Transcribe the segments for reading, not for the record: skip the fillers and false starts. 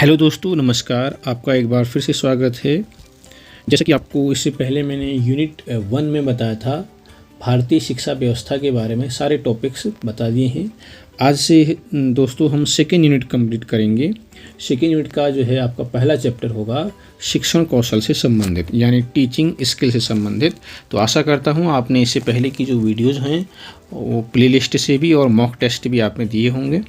Hello दोस्तों, नमस्कार। आपका एक बार फिर से स्वागत है। जैसा कि आपको इससे पहले मैंने यूनिट 1 में बताया था, भारतीय शिक्षा व्यवस्था के बारे में सारे टॉपिक्स बता दिए हैं। आज से दोस्तों हम सेकेंड यूनिट कंप्लीट करेंगे। सेकेंड यूनिट का जो है आपका पहला चैप्टर होगा शिक्षण कौशल से संबंधित, यानी टीचिंग स्किल से संबंधित। तो आशा करता हूँ आपने इससे पहले की जो वीडियोज़ हैं वो प्लेलिस्ट से भी और मॉक टेस्ट भी आपने दिए होंगे।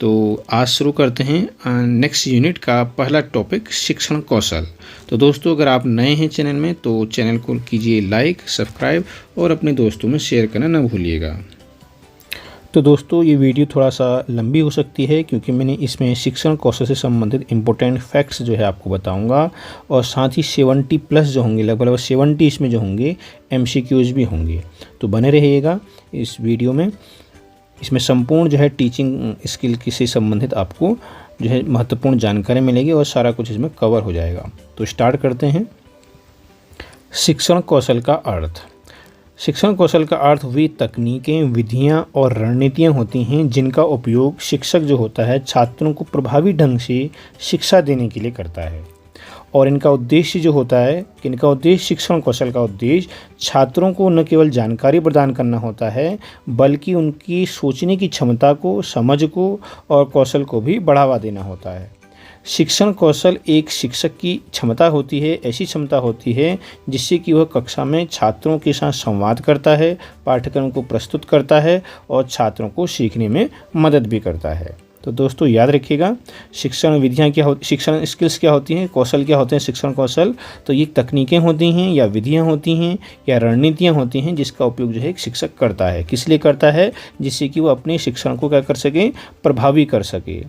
तो आज शुरू करते हैं नेक्स्ट यूनिट का पहला टॉपिक, शिक्षण कौशल। तो दोस्तों, अगर आप नए हैं चैनल में तो चैनल को कीजिए लाइक, सब्सक्राइब और अपने दोस्तों में शेयर करना न भूलिएगा। तो दोस्तों, ये वीडियो थोड़ा सा लंबी हो सकती है क्योंकि मैंने इसमें शिक्षण कौशल से संबंधित इम्पोर्टेंट फैक्ट्स जो है आपको बताऊंगा, और साथ ही 70+ जो होंगे, लगभग 70 इसमें जो होंगे MCQs भी होंगे। तो बने रहिएगा इस वीडियो में। इसमें संपूर्ण जो है टीचिंग स्किल से संबंधित आपको जो है महत्वपूर्ण जानकारी मिलेगी और सारा कुछ इसमें कवर हो जाएगा। तो स्टार्ट करते हैं। शिक्षण कौशल का अर्थ। शिक्षण कौशल का अर्थ वे तकनीकें, विधियां और रणनीतियां होती हैं जिनका उपयोग शिक्षक जो होता है छात्रों को प्रभावी ढंग से शिक्षा देने के लिए करता है। और इनका उद्देश्य जो होता है, इनका उद्देश्य, शिक्षण कौशल का उद्देश्य छात्रों को न केवल जानकारी प्रदान करना होता है बल्कि उनकी सोचने की क्षमता को, समझ को और कौशल को भी बढ़ावा देना होता है। शिक्षण कौशल एक शिक्षक की क्षमता होती है, ऐसी क्षमता होती है जिससे कि वह कक्षा में छात्रों के साथ संवाद करता है, पाठ्यक्रम को प्रस्तुत करता है और छात्रों को सीखने में मदद भी करता है। तो दोस्तों याद रखिएगा, शिक्षण विधियाँ क्या होती, शिक्षण स्किल्स क्या होती हैं, कौशल क्या होते हैं। शिक्षण कौशल तो ये तकनीकें होती हैं या विधियाँ होती हैं या रणनीतियाँ होती हैं जिसका उपयोग जो है एक शिक्षक करता है। किस लिए करता है? जिससे कि वो अपने शिक्षण को क्या कर सके, प्रभावी कर सके।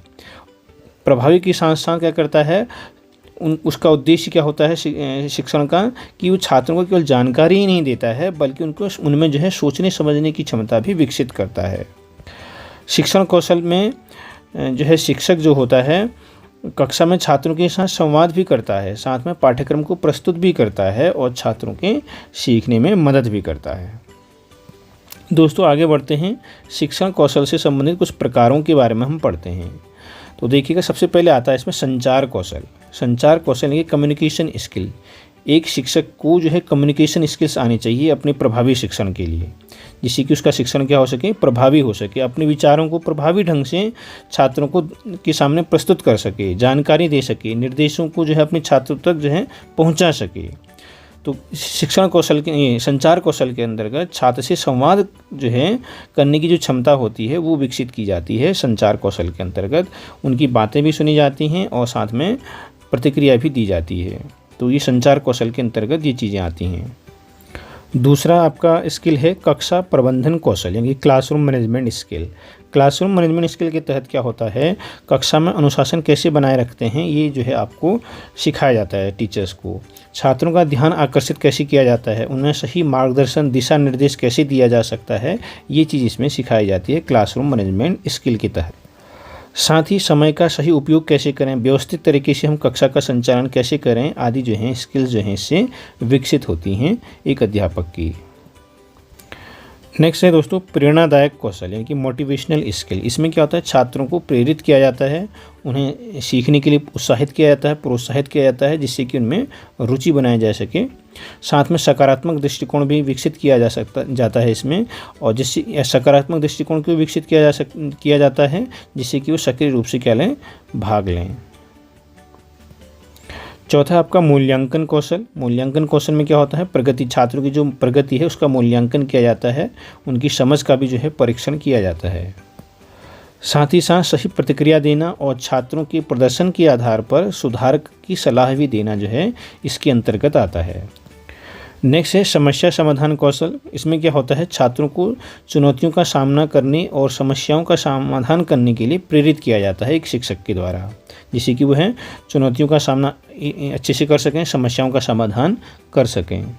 प्रभावी के साथ साथ क्या करता है, उसका उद्देश्य क्या होता है शिक्षण का, कि वो छात्रों को केवल जानकारी ही नहीं देता है बल्कि उनको उनमें जो है सोचने समझने की क्षमता भी विकसित करता है। शिक्षण कौशल में जो है शिक्षक जो होता है कक्षा में छात्रों के साथ संवाद भी करता है, साथ में पाठ्यक्रम को प्रस्तुत भी करता है और छात्रों के सीखने में मदद भी करता है। दोस्तों आगे बढ़ते हैं। शिक्षण कौशल से संबंधित कुछ प्रकारों के बारे में हम पढ़ते हैं। तो देखिएगा, सबसे पहले आता है इसमें संचार कौशल। संचार कौशल यानी कम्युनिकेशन स्किल। एक शिक्षक को जो है कम्युनिकेशन स्किल्स आनी चाहिए अपने प्रभावी शिक्षण के लिए, जिससे कि उसका शिक्षण क्या हो सके, प्रभावी हो सके, अपने विचारों को प्रभावी ढंग से छात्रों को के सामने प्रस्तुत कर सके, जानकारी दे सके, निर्देशों को जो है अपने छात्रों तक जो है पहुंचा सके। तो शिक्षण कौशल के, संचार कौशल के अंतर्गत छात्र से संवाद जो है करने की जो क्षमता होती है वो विकसित की जाती है। संचार कौशल के अंतर्गत उनकी बातें भी सुनी जाती हैं और साथ में प्रतिक्रिया भी दी जाती है। तो ये संचार कौशल के अंतर्गत ये चीज़ें आती हैं। दूसरा आपका स्किल है कक्षा प्रबंधन कौशल, यानी classroom management skill. Classroom management skill के तहत क्या होता है, कक्षा में अनुशासन कैसे बनाए रखते हैं ये जो है आपको सिखाया जाता है टीचर्स को। छात्रों का ध्यान आकर्षित कैसे किया जाता है, उन्हें सही मार्गदर्शन, दिशा निर्देश कैसे दिया जा सकता है, ये चीज़ इसमें सिखाई जाती है क्लासरूम मैनेजमेंट स्किल के तहत। साथ ही समय का सही उपयोग कैसे करें, व्यवस्थित तरीके से हम कक्षा का संचालन कैसे करें, आदि जो हैं स्किल्स जो हैं इससे विकसित होती हैं एक अध्यापक की। नेक्स्ट है दोस्तों प्रेरणादायक कौशल, यानी कि मोटिवेशनल स्किल। इसमें क्या होता है, छात्रों को प्रेरित किया जाता है, उन्हें सीखने के लिए उत्साहित किया जाता है, प्रोत्साहित किया जाता है, जिससे कि उनमें रुचि बनाई जा सके। साथ में सकारात्मक दृष्टिकोण भी विकसित किया जाता है इसमें, और जिससे सकारात्मक दृष्टिकोण को विकसित किया जाता है जिससे कि वो सक्रिय रूप से क्या लें, भाग लें। चौथा आपका मूल्यांकन कौशल। मूल्यांकन कौशल में क्या होता है, प्रगति, छात्रों की जो प्रगति है उसका मूल्यांकन किया जाता है, उनकी समझ का भी जो है परीक्षण किया जाता है। साथ ही साथ सही प्रतिक्रिया देना और छात्रों के प्रदर्शन के आधार पर सुधार की सलाह भी देना जो है इसके अंतर्गत आता है। नेक्स्ट है समस्या समाधान कौशल। इसमें क्या होता है, छात्रों को चुनौतियों का सामना करने और समस्याओं का समाधान करने के लिए प्रेरित किया जाता है एक शिक्षक के द्वारा, जिससे कि वह चुनौतियों का सामना अच्छे से कर सकें, समस्याओं का समाधान कर सकें।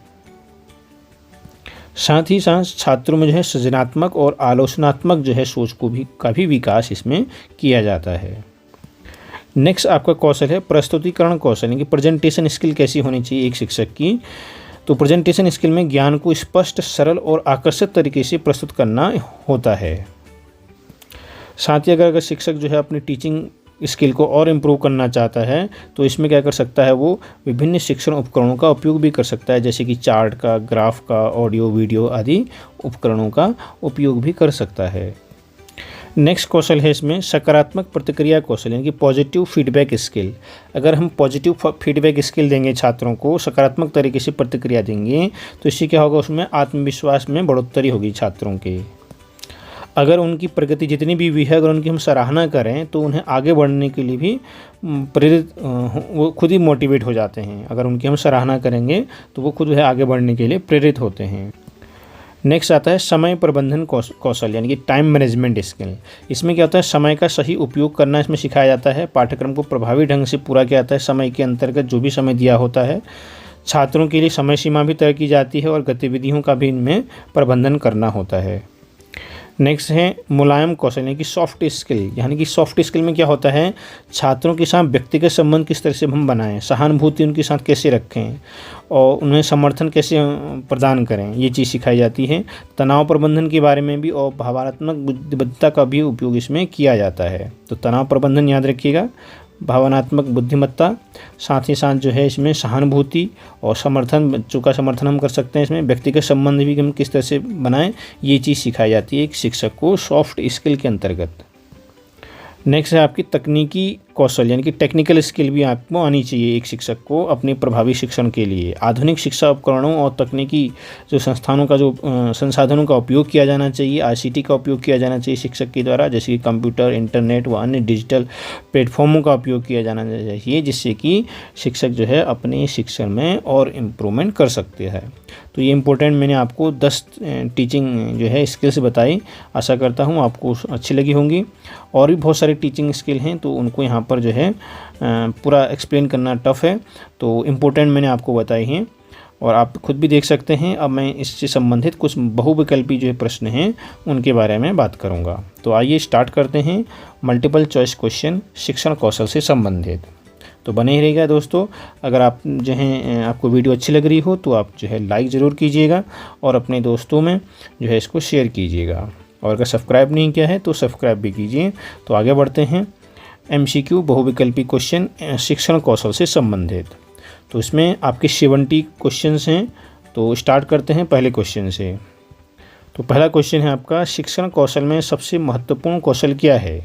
साथ ही साथ छात्रों में जो है सृजनात्मक और आलोचनात्मक जो है सोच का भी विकास इसमें किया जाता है। नेक्स्ट आपका कौशल है प्रस्तुतिकरण कौशल, यानी कि प्रेजेंटेशन स्किल कैसी होनी चाहिए एक शिक्षक की। तो प्रेजेंटेशन स्किल में ज्ञान को स्पष्ट, सरल और आकर्षक तरीके से प्रस्तुत करना होता है। साथ ही अगर शिक्षक जो है अपनी टीचिंग स्किल को और इम्प्रूव करना चाहता है तो इसमें क्या कर सकता है, वो विभिन्न शिक्षण उपकरणों का उपयोग भी कर सकता है, जैसे कि चार्ट का, ग्राफ का, ऑडियो वीडियो आदि उपकरणों का उपयोग भी कर सकता है। नेक्स्ट कौशल है इसमें सकारात्मक प्रतिक्रिया कौशल, यानी कि पॉजिटिव फीडबैक स्किल। अगर हम पॉजिटिव फीडबैक स्किल देंगे, छात्रों को सकारात्मक तरीके से प्रतिक्रिया देंगे, तो इससे क्या होगा, उसमें आत्मविश्वास में बढ़ोतरी होगी छात्रों के। अगर उनकी प्रगति जितनी भी हुई है, अगर उनकी हम सराहना करें तो उन्हें आगे बढ़ने के लिए भी प्रेरित, वो खुद ही मोटिवेट हो जाते हैं। अगर उनकी हम सराहना करेंगे तो वो खुद आगे बढ़ने के लिए प्रेरित होते हैं। नेक्स्ट आता है समय प्रबंधन कौशल, यानी कि टाइम मैनेजमेंट स्किल। इसमें क्या होता है, समय का सही उपयोग करना इसमें सिखाया जाता है। पाठ्यक्रम को प्रभावी ढंग से पूरा किया जाता है। समय के अंतर्गत जो भी समय दिया होता है, छात्रों के लिए समय सीमा भी तय की जाती है और गतिविधियों का भी इनमें प्रबंधन करना होता है। नेक्स्ट है मुलायम कौशल, यानी कि सॉफ्ट स्किल। यानी कि सॉफ्ट स्किल में क्या होता है, छात्रों के साथ व्यक्तिगत संबंध किस तरह से हम बनाएं, सहानुभूति उनके साथ कैसे रखें और उन्हें समर्थन कैसे प्रदान करें, ये चीज़ सिखाई जाती है। तनाव प्रबंधन के बारे में भी और भावनात्मक बुद्धिमत्ता का भी उपयोग इसमें किया जाता है। तो तनाव प्रबंधन याद रखिएगा, भावनात्मक बुद्धिमत्ता, साथ ही साथ जो है इसमें सहानुभूति और समर्थन, बच्चों का समर्थन हम कर सकते हैं। इसमें व्यक्तिगत संबंध भी हम किस तरह से बनाएं, ये चीज़ सिखाई जाती है एक शिक्षक को सॉफ्ट स्किल के अंतर्गत। नेक्स्ट है आपकी तकनीकी कौशल, यानी कि टेक्निकल स्किल भी आपको आनी चाहिए एक शिक्षक को अपने प्रभावी शिक्षण के लिए। आधुनिक शिक्षा उपकरणों और तकनीकी जो संस्थानों का जो संसाधनों का उपयोग किया जाना चाहिए, ICT का उपयोग किया जाना चाहिए शिक्षक के द्वारा, जैसे कि कंप्यूटर, इंटरनेट व अन्य डिजिटल प्लेटफॉर्मों का उपयोग किया जाना चाहिए, जिससे कि शिक्षक जो है अपने शिक्षण में और इम्प्रूवमेंट कर सकते हैं। तो ये इम्पोर्टेंट मैंने आपको 10 टीचिंग जो है स्किल्स बताई। आशा करता हूँ आपको अच्छी लगी होंगी। और भी बहुत सारी टीचिंग स्किल हैं, तो उनको यहाँ पर जो है पूरा एक्सप्लेन करना टफ़ है, तो इम्पोर्टेंट मैंने आपको बताई हैं और आप खुद भी देख सकते हैं। अब मैं इससे संबंधित कुछ बहुविकल्पी जो है प्रश्न हैं उनके बारे में बात करूँगा। तो आइए स्टार्ट करते हैं। मल्टीपल चॉइस क्वेश्चन शिक्षण कौशल से संबंधित, तो बने ही रहेगा दोस्तों। अगर आप जो है आपको वीडियो अच्छी लग रही हो तो आप जो है लाइक ज़रूर कीजिएगा और अपने दोस्तों में जो है इसको शेयर कीजिएगा। और अगर सब्सक्राइब नहीं किया है तो सब्सक्राइब भी कीजिए। तो आगे बढ़ते हैं। MCQ बहुविकल्पी क्वेश्चन शिक्षण कौशल से संबंधित, तो इसमें आपके 70 क्वेश्चंस हैं। तो स्टार्ट करते हैं पहले क्वेश्चन से। तो पहला क्वेश्चन है आपका, शिक्षण कौशल में सबसे महत्वपूर्ण कौशल क्या है?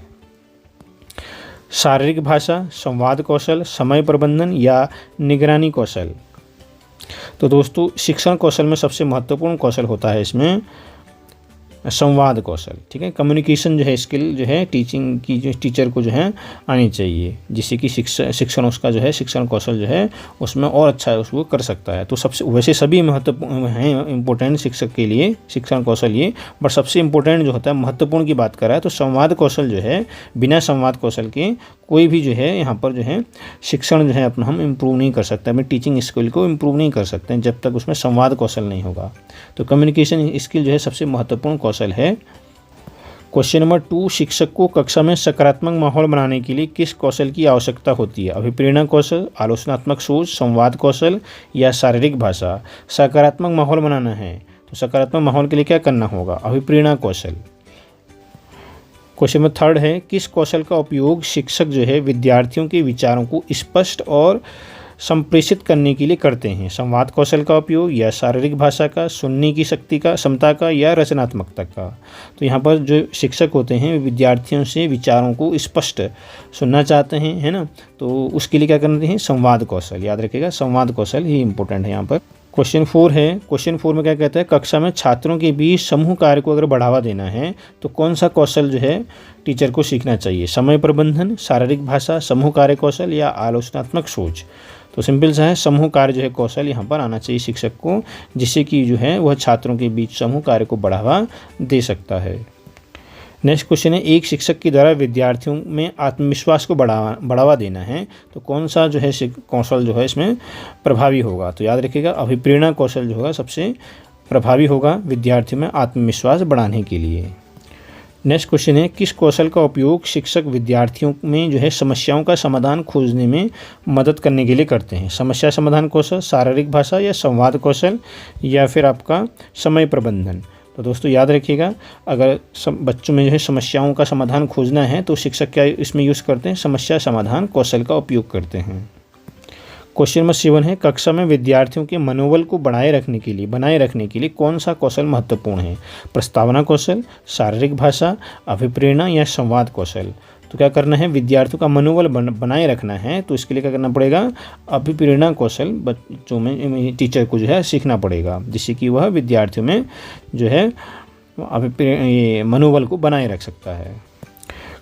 शारीरिक भाषा, संवाद कौशल, समय प्रबंधन या निगरानी कौशल? तो दोस्तों शिक्षण कौशल में सबसे महत्वपूर्ण कौशल होता है इसमें संवाद कौशल, ठीक है। कम्युनिकेशन जो है स्किल जो है टीचिंग की, जो टीचर को जो है आनी चाहिए, जिससे कि शिक्षण उसका जो है शिक्षण कौशल जो है उसमें और अच्छा है उसको कर सकता है। तो सबसे वैसे सभी महत्वपूर्ण हैं इम्पोर्टेंट शिक्षक के लिए शिक्षण कौशल ये, बट सबसे इम्पोर्टेंट जो होता है महत्वपूर्ण की बात कर रहा है तो संवाद कौशल जो है, बिना संवाद कौशल के कोई भी जो है यहाँ पर जो है शिक्षण जो है अपना हम इम्प्रूव नहीं कर सकते, अपनी टीचिंग स्किल को इम्प्रूव नहीं कर सकते जब तक उसमें संवाद कौशल नहीं होगा। तो कम्युनिकेशन स्किल जो है सबसे महत्वपूर्ण कौशल है। क्वेश्चन नंबर 2, शिक्षक को कक्षा में सकारात्मक माहौल बनाने के लिए किस कौशल की आवश्यकता होती है? अभिप्रेरणा कौशल, आलोचनात्मक सोच, संवाद कौशल या शारीरिक भाषा? सकारात्मक माहौल बनाना है तो सकारात्मक माहौल के लिए क्या करना होगा? अभिप्रेरणा कौशल। क्वेश्चन नंबर 3 है, किस कौशल का उपयोग शिक्षक जो है विद्यार्थियों के विचारों को स्पष्ट और संप्रेषित करने के लिए करते हैं? संवाद कौशल का उपयोग या शारीरिक भाषा का, सुनने की शक्ति का, क्षमता का या रचनात्मकता का? तो यहाँ पर जो शिक्षक होते हैं विद्यार्थियों से विचारों को स्पष्ट सुनना चाहते हैं, है ना, तो उसके लिए क्या करते हैं? संवाद कौशल। याद रखिएगा संवाद कौशल ही इंपॉर्टेंट है यहाँ पर। क्वेश्चन 4 है, क्वेश्चन 4 में क्या कहता है, कक्षा में छात्रों के बीच समूह कार्य को अगर बढ़ावा देना है तो कौन सा कौशल जो है टीचर को सीखना चाहिए? समय प्रबंधन, शारीरिक भाषा, समूह कार्य कौशल या आलोचनात्मक सोच? तो सिंपल सा है, समूह कार्य जो है कौशल यहाँ पर आना चाहिए शिक्षक को, जिससे कि जो है वह छात्रों के बीच समूह कार्य को बढ़ावा दे सकता है। नेक्स्ट क्वेश्चन है, एक शिक्षक के द्वारा विद्यार्थियों में आत्मविश्वास को बढ़ावा देना है तो कौन सा जो है कौशल जो है इसमें प्रभावी होगा? तो याद रखिएगा अभिप्रेरणा कौशल जो होगा सबसे प्रभावी होगा विद्यार्थियों में आत्मविश्वास बढ़ाने के लिए। नेक्स्ट क्वेश्चन है, किस कौशल का उपयोग शिक्षक विद्यार्थियों में जो है समस्याओं का समाधान खोजने में मदद करने के लिए करते हैं? समस्या समाधान कौशल, शारीरिक भाषा या संवाद कौशल या फिर आपका समय प्रबंधन? तो दोस्तों याद रखिएगा, अगर बच्चों में जो है समस्याओं का समाधान खोजना है तो शिक्षक क्या इसमें यूज़ करते हैं, समस्या समाधान कौशल का उपयोग करते हैं। क्वेश्चन नंबर 7 है, कक्षा में विद्यार्थियों के मनोबल को बनाए रखने के लिए कौन सा कौशल महत्वपूर्ण है? प्रस्तावना कौशल, शारीरिक भाषा, अभिप्रेरणा या संवाद कौशल? तो क्या करना है, विद्यार्थियों का मनोबल बनाए रखना है तो इसके लिए क्या करना पड़ेगा, अभिप्रेरणा कौशल बच्चों में टीचर को जो है सीखना पड़ेगा, जिससे कि वह विद्यार्थियों में जो है मनोबल को बनाए रख सकता है।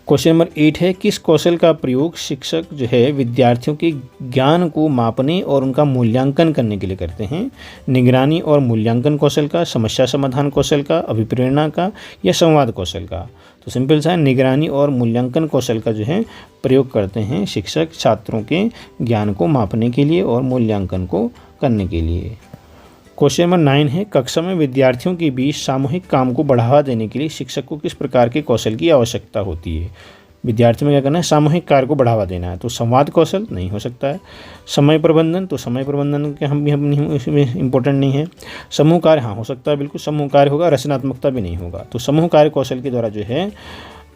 क्वेश्चन नंबर 8 है, किस कौशल का प्रयोग शिक्षक जो है विद्यार्थियों के ज्ञान को मापने और उनका मूल्यांकन करने के लिए करते हैं? निगरानी और मूल्यांकन कौशल का, समस्या समाधान कौशल का, अभिप्रेरणा का या संवाद कौशल का? तो सिंपल सा है, निगरानी और मूल्यांकन कौशल का जो है प्रयोग करते हैं शिक्षक छात्रों के ज्ञान को मापने के लिए और मूल्यांकन को करने के लिए। क्वेश्चन नंबर 9 है, कक्षा में विद्यार्थियों के बीच सामूहिक काम को बढ़ावा देने के लिए शिक्षक को किस प्रकार के कौशल की आवश्यकता होती है? विद्यार्थियों में क्या करना है, सामूहिक कार्य को बढ़ावा देना है, तो संवाद कौशल नहीं हो सकता है। समय प्रबंधन, तो समय प्रबंधन के हम इसमें इम्पोर्टेंट नहीं है। समूह कार्य हाँ हो सकता है, बिल्कुल समूह कार्य होगा, रचनात्मकता भी नहीं होगा। तो समूह कार्य कौशल के द्वारा जो है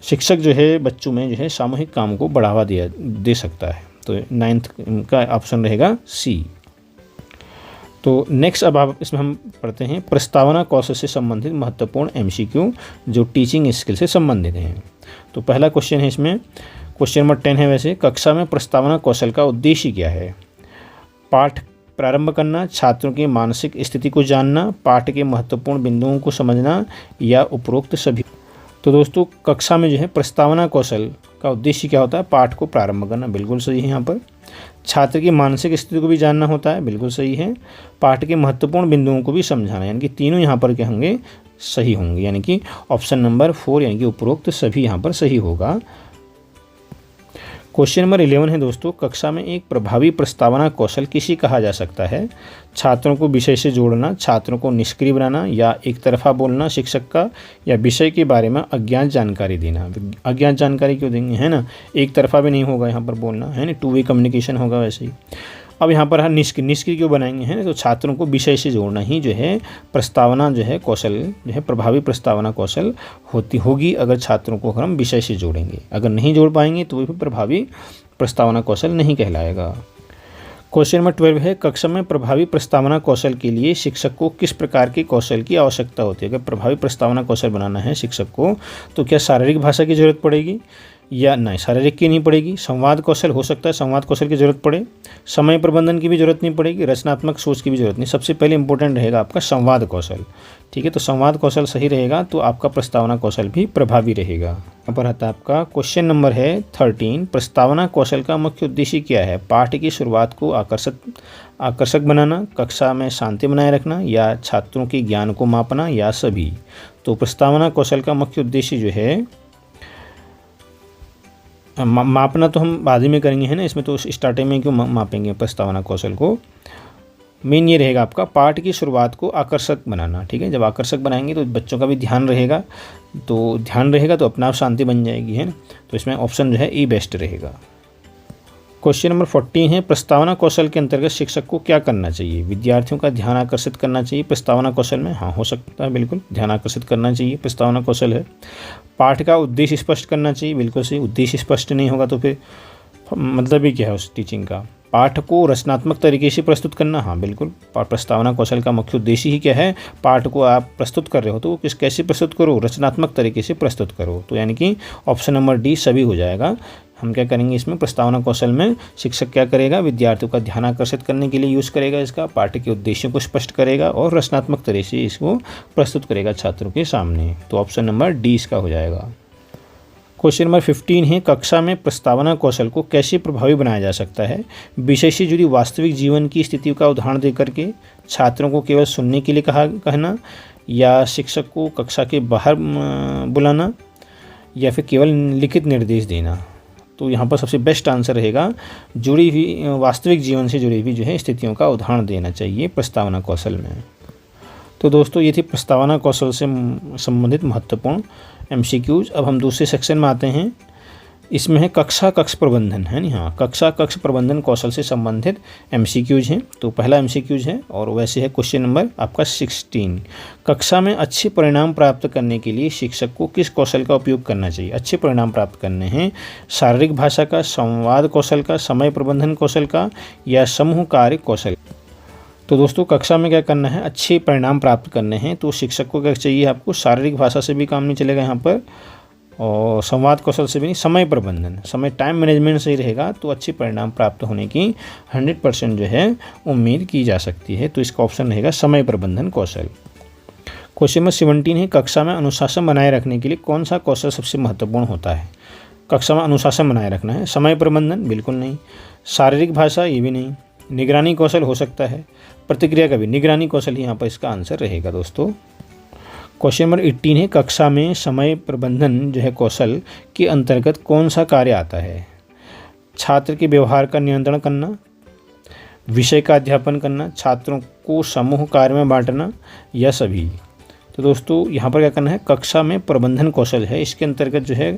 शिक्षक जो है बच्चों में जो है सामूहिक काम को बढ़ावा दे सकता है। तो 9th का ऑप्शन रहेगा सी। तो नेक्स्ट अब आप इसमें हम पढ़ते हैं प्रस्तावना कौशल से संबंधित महत्वपूर्ण MCQ जो टीचिंग स्किल से संबंधित हैं। तो पहला क्वेश्चन है इसमें, क्वेश्चन नंबर 10 है वैसे, कक्षा में प्रस्तावना कौशल का उद्देश्य क्या है? पाठ प्रारंभ करना, छात्रों की मानसिक स्थिति को जानना, पाठ के महत्वपूर्ण बिंदुओं को समझना या उपरोक्त सभी? तो दोस्तों कक्षा में जो है प्रस्तावना कौशल का उद्देश्य क्या होता है? पाठ को प्रारंभ करना, बिल्कुल सही है यहाँ पर। छात्र की मानसिक स्थिति को भी जानना होता है, बिल्कुल सही है। पाठ के महत्वपूर्ण बिंदुओं को भी समझाना, यानी कि तीनों यहाँ पर क्या होंगे, सही होंगे, यानी कि ऑप्शन नंबर 4 यानी कि उपरोक्त सभी यहाँ पर सही होगा। क्वेश्चन नंबर 11 है दोस्तों, कक्षा में एक प्रभावी प्रस्तावना कौशल किसे कहा जा सकता है? छात्रों को विषय से जोड़ना, छात्रों को निष्क्रिय बनाना या एक तरफा बोलना शिक्षक का, या विषय के बारे में अज्ञात जानकारी देना। अज्ञात जानकारी क्यों देंगे, है ना, एक तरफा भी नहीं होगा यहाँ पर बोलना, है ना, 2 वे कम्युनिकेशन होगा वैसे ही। अब यहाँ पर निष्क्रिय क्यों बनाएंगे, है ना, तो छात्रों को विषय से जोड़ना ही जो है प्रस्तावना जो है कौशल जो है प्रभावी प्रस्तावना कौशल होगी अगर छात्रों को हम विषय से जोड़ेंगे। अगर नहीं जोड़ पाएंगे तो वो भी प्रभावी प्रस्तावना कौशल नहीं कहलाएगा। क्वेश्चन नंबर 12 है, कक्षा में प्रभावी प्रस्तावना कौशल के लिए शिक्षक को किस प्रकार के कौशल की आवश्यकता होती है? अगर प्रभावी प्रस्तावना कौशल बनाना है शिक्षक को तो क्या शारीरिक भाषा की जरूरत पड़ेगी या नहीं, शारीरिक की नहीं पड़ेगी। संवाद कौशल हो सकता है, संवाद कौशल की जरूरत पड़े। समय प्रबंधन की भी जरूरत नहीं पड़ेगी, रचनात्मक सोच की भी जरूरत नहीं। सबसे पहले इंपॉर्टेंट रहेगा आपका संवाद कौशल, ठीक है। तो संवाद कौशल सही रहेगा तो आपका प्रस्तावना कौशल भी प्रभावी रहेगा। यहाँ पर आता है आपका क्वेश्चन नंबर है 13, प्रस्तावना कौशल का मुख्य उद्देश्य क्या है? पाठ की शुरुआत को आकर्षक बनाना, कक्षा में शांति बनाए रखना या छात्रों के ज्ञान को मापना या सभी? तो प्रस्तावना कौशल का मुख्य उद्देश्य जो है मापना तो हम बाद में करेंगे, है ना, इसमें तो स्टार्टिंग में क्यों मापेंगे प्रस्तावना कौशल को। मेन ये रहेगा आपका पाठ की शुरुआत को आकर्षक बनाना, ठीक है। जब आकर्षक बनाएंगे तो बच्चों का भी ध्यान रहेगा, तो अपना आप शांति बन जाएगी, है ना। तो इसमें ऑप्शन जो है ई बेस्ट रहेगा। क्वेश्चन नंबर 14 है, प्रस्तावना कौशल के अंतर्गत शिक्षक को क्या करना चाहिए? विद्यार्थियों का ध्यान आकर्षित करना चाहिए प्रस्तावना कौशल में, हाँ हो सकता है, बिल्कुल ध्यान आकर्षित करना चाहिए, प्रस्तावना कौशल है। पाठ का उद्देश्य स्पष्ट करना चाहिए, बिल्कुल सही। उद्देश्य स्पष्ट नहीं होगा तो फिर मतलब ही क्या है उस टीचिंग का। पाठ को रचनात्मक तरीके से प्रस्तुत करना, हाँ बिल्कुल, प्रस्तावना कौशल का मुख्य उद्देश्य ही क्या है? पाठ को आप प्रस्तुत कर रहे हो तो कैसे प्रस्तुत करो? रचनात्मक तरीके से प्रस्तुत करो। तो यानी कि ऑप्शन नंबर डी सभी हो जाएगा। हम क्या करेंगे इसमें प्रस्तावना कौशल में शिक्षक क्या करेगा? विद्यार्थियों का ध्यान आकर्षित करने के लिए यूज़ करेगा इसका, पाठ के उद्देश्यों को स्पष्ट करेगा और रचनात्मक तरीके से इसको प्रस्तुत करेगा छात्रों के सामने। तो ऑप्शन नंबर डी इसका हो जाएगा। क्वेश्चन नंबर 15 है, कक्षा में प्रस्तावना कौशल को कैसे प्रभावी बनाया जा सकता है? विषय से जुड़ी वास्तविक जीवन की स्थितियों का उदाहरण देकर के, छात्रों को केवल सुनने के लिए कहना या शिक्षक को कक्षा के बाहर बुलाना या फिर केवल लिखित निर्देश देना? तो यहाँ पर सबसे बेस्ट आंसर रहेगा जुड़ी हुई वास्तविक जीवन से जुड़ी हुई जो है स्थितियों का उदाहरण देना चाहिए प्रस्तावना कौशल में। तो दोस्तों ये थी प्रस्तावना कौशल से संबंधित महत्वपूर्ण MCQs। अब हम दूसरे सेक्शन में आते हैं इसमें है कक्षा कक्ष प्रबंधन, है नहीं, हाँ, कक्षा कक्ष प्रबंधन कौशल से संबंधित एमसीक्यूज हैं। तो पहला एमसीक्यूज है और वैसे है क्वेश्चन नंबर आपका 16। कक्षा में अच्छे परिणाम प्राप्त करने के लिए शिक्षक को किस कौशल का उपयोग करना चाहिए? अच्छे परिणाम प्राप्त करने हैं शारीरिक भाषा का, संवाद कौशल का, समय प्रबंधन कौशल का या समूह कार्य कौशल। तो दोस्तों कक्षा में क्या करना है? अच्छे परिणाम प्राप्त करने हैं तो शिक्षक को क्या चाहिए? आपको शारीरिक भाषा से भी काम नहीं चलेगा यहाँ पर, और संवाद कौशल से भी नहीं, समय प्रबंधन, समय टाइम मैनेजमेंट सही रहेगा तो अच्छे परिणाम प्राप्त होने की 100% जो है उम्मीद की जा सकती है। तो इसका ऑप्शन रहेगा समय प्रबंधन कौशल। क्वेश्चन नंबर 17 है कक्षा में अनुशासन बनाए रखने के लिए कौन सा कौशल सबसे महत्वपूर्ण होता है? कक्षा में अनुशासन बनाए रखना है, समय प्रबंधन बिल्कुल नहीं, शारीरिक भाषा ये भी नहीं, निगरानी कौशल हो सकता है, प्रतिक्रिया का भी, निगरानी कौशल ही यहाँ पर इसका आंसर रहेगा दोस्तों। क्वेश्चन नंबर 18 है कक्षा में समय प्रबंधन जो है कौशल के अंतर्गत कौन सा कार्य आता है? छात्र के व्यवहार का नियंत्रण करना, विषय का अध्यापन करना, छात्रों को समूह कार्य में बांटना या सभी। तो दोस्तों यहाँ पर क्या करना है? कक्षा में प्रबंधन कौशल है, इसके अंतर्गत जो है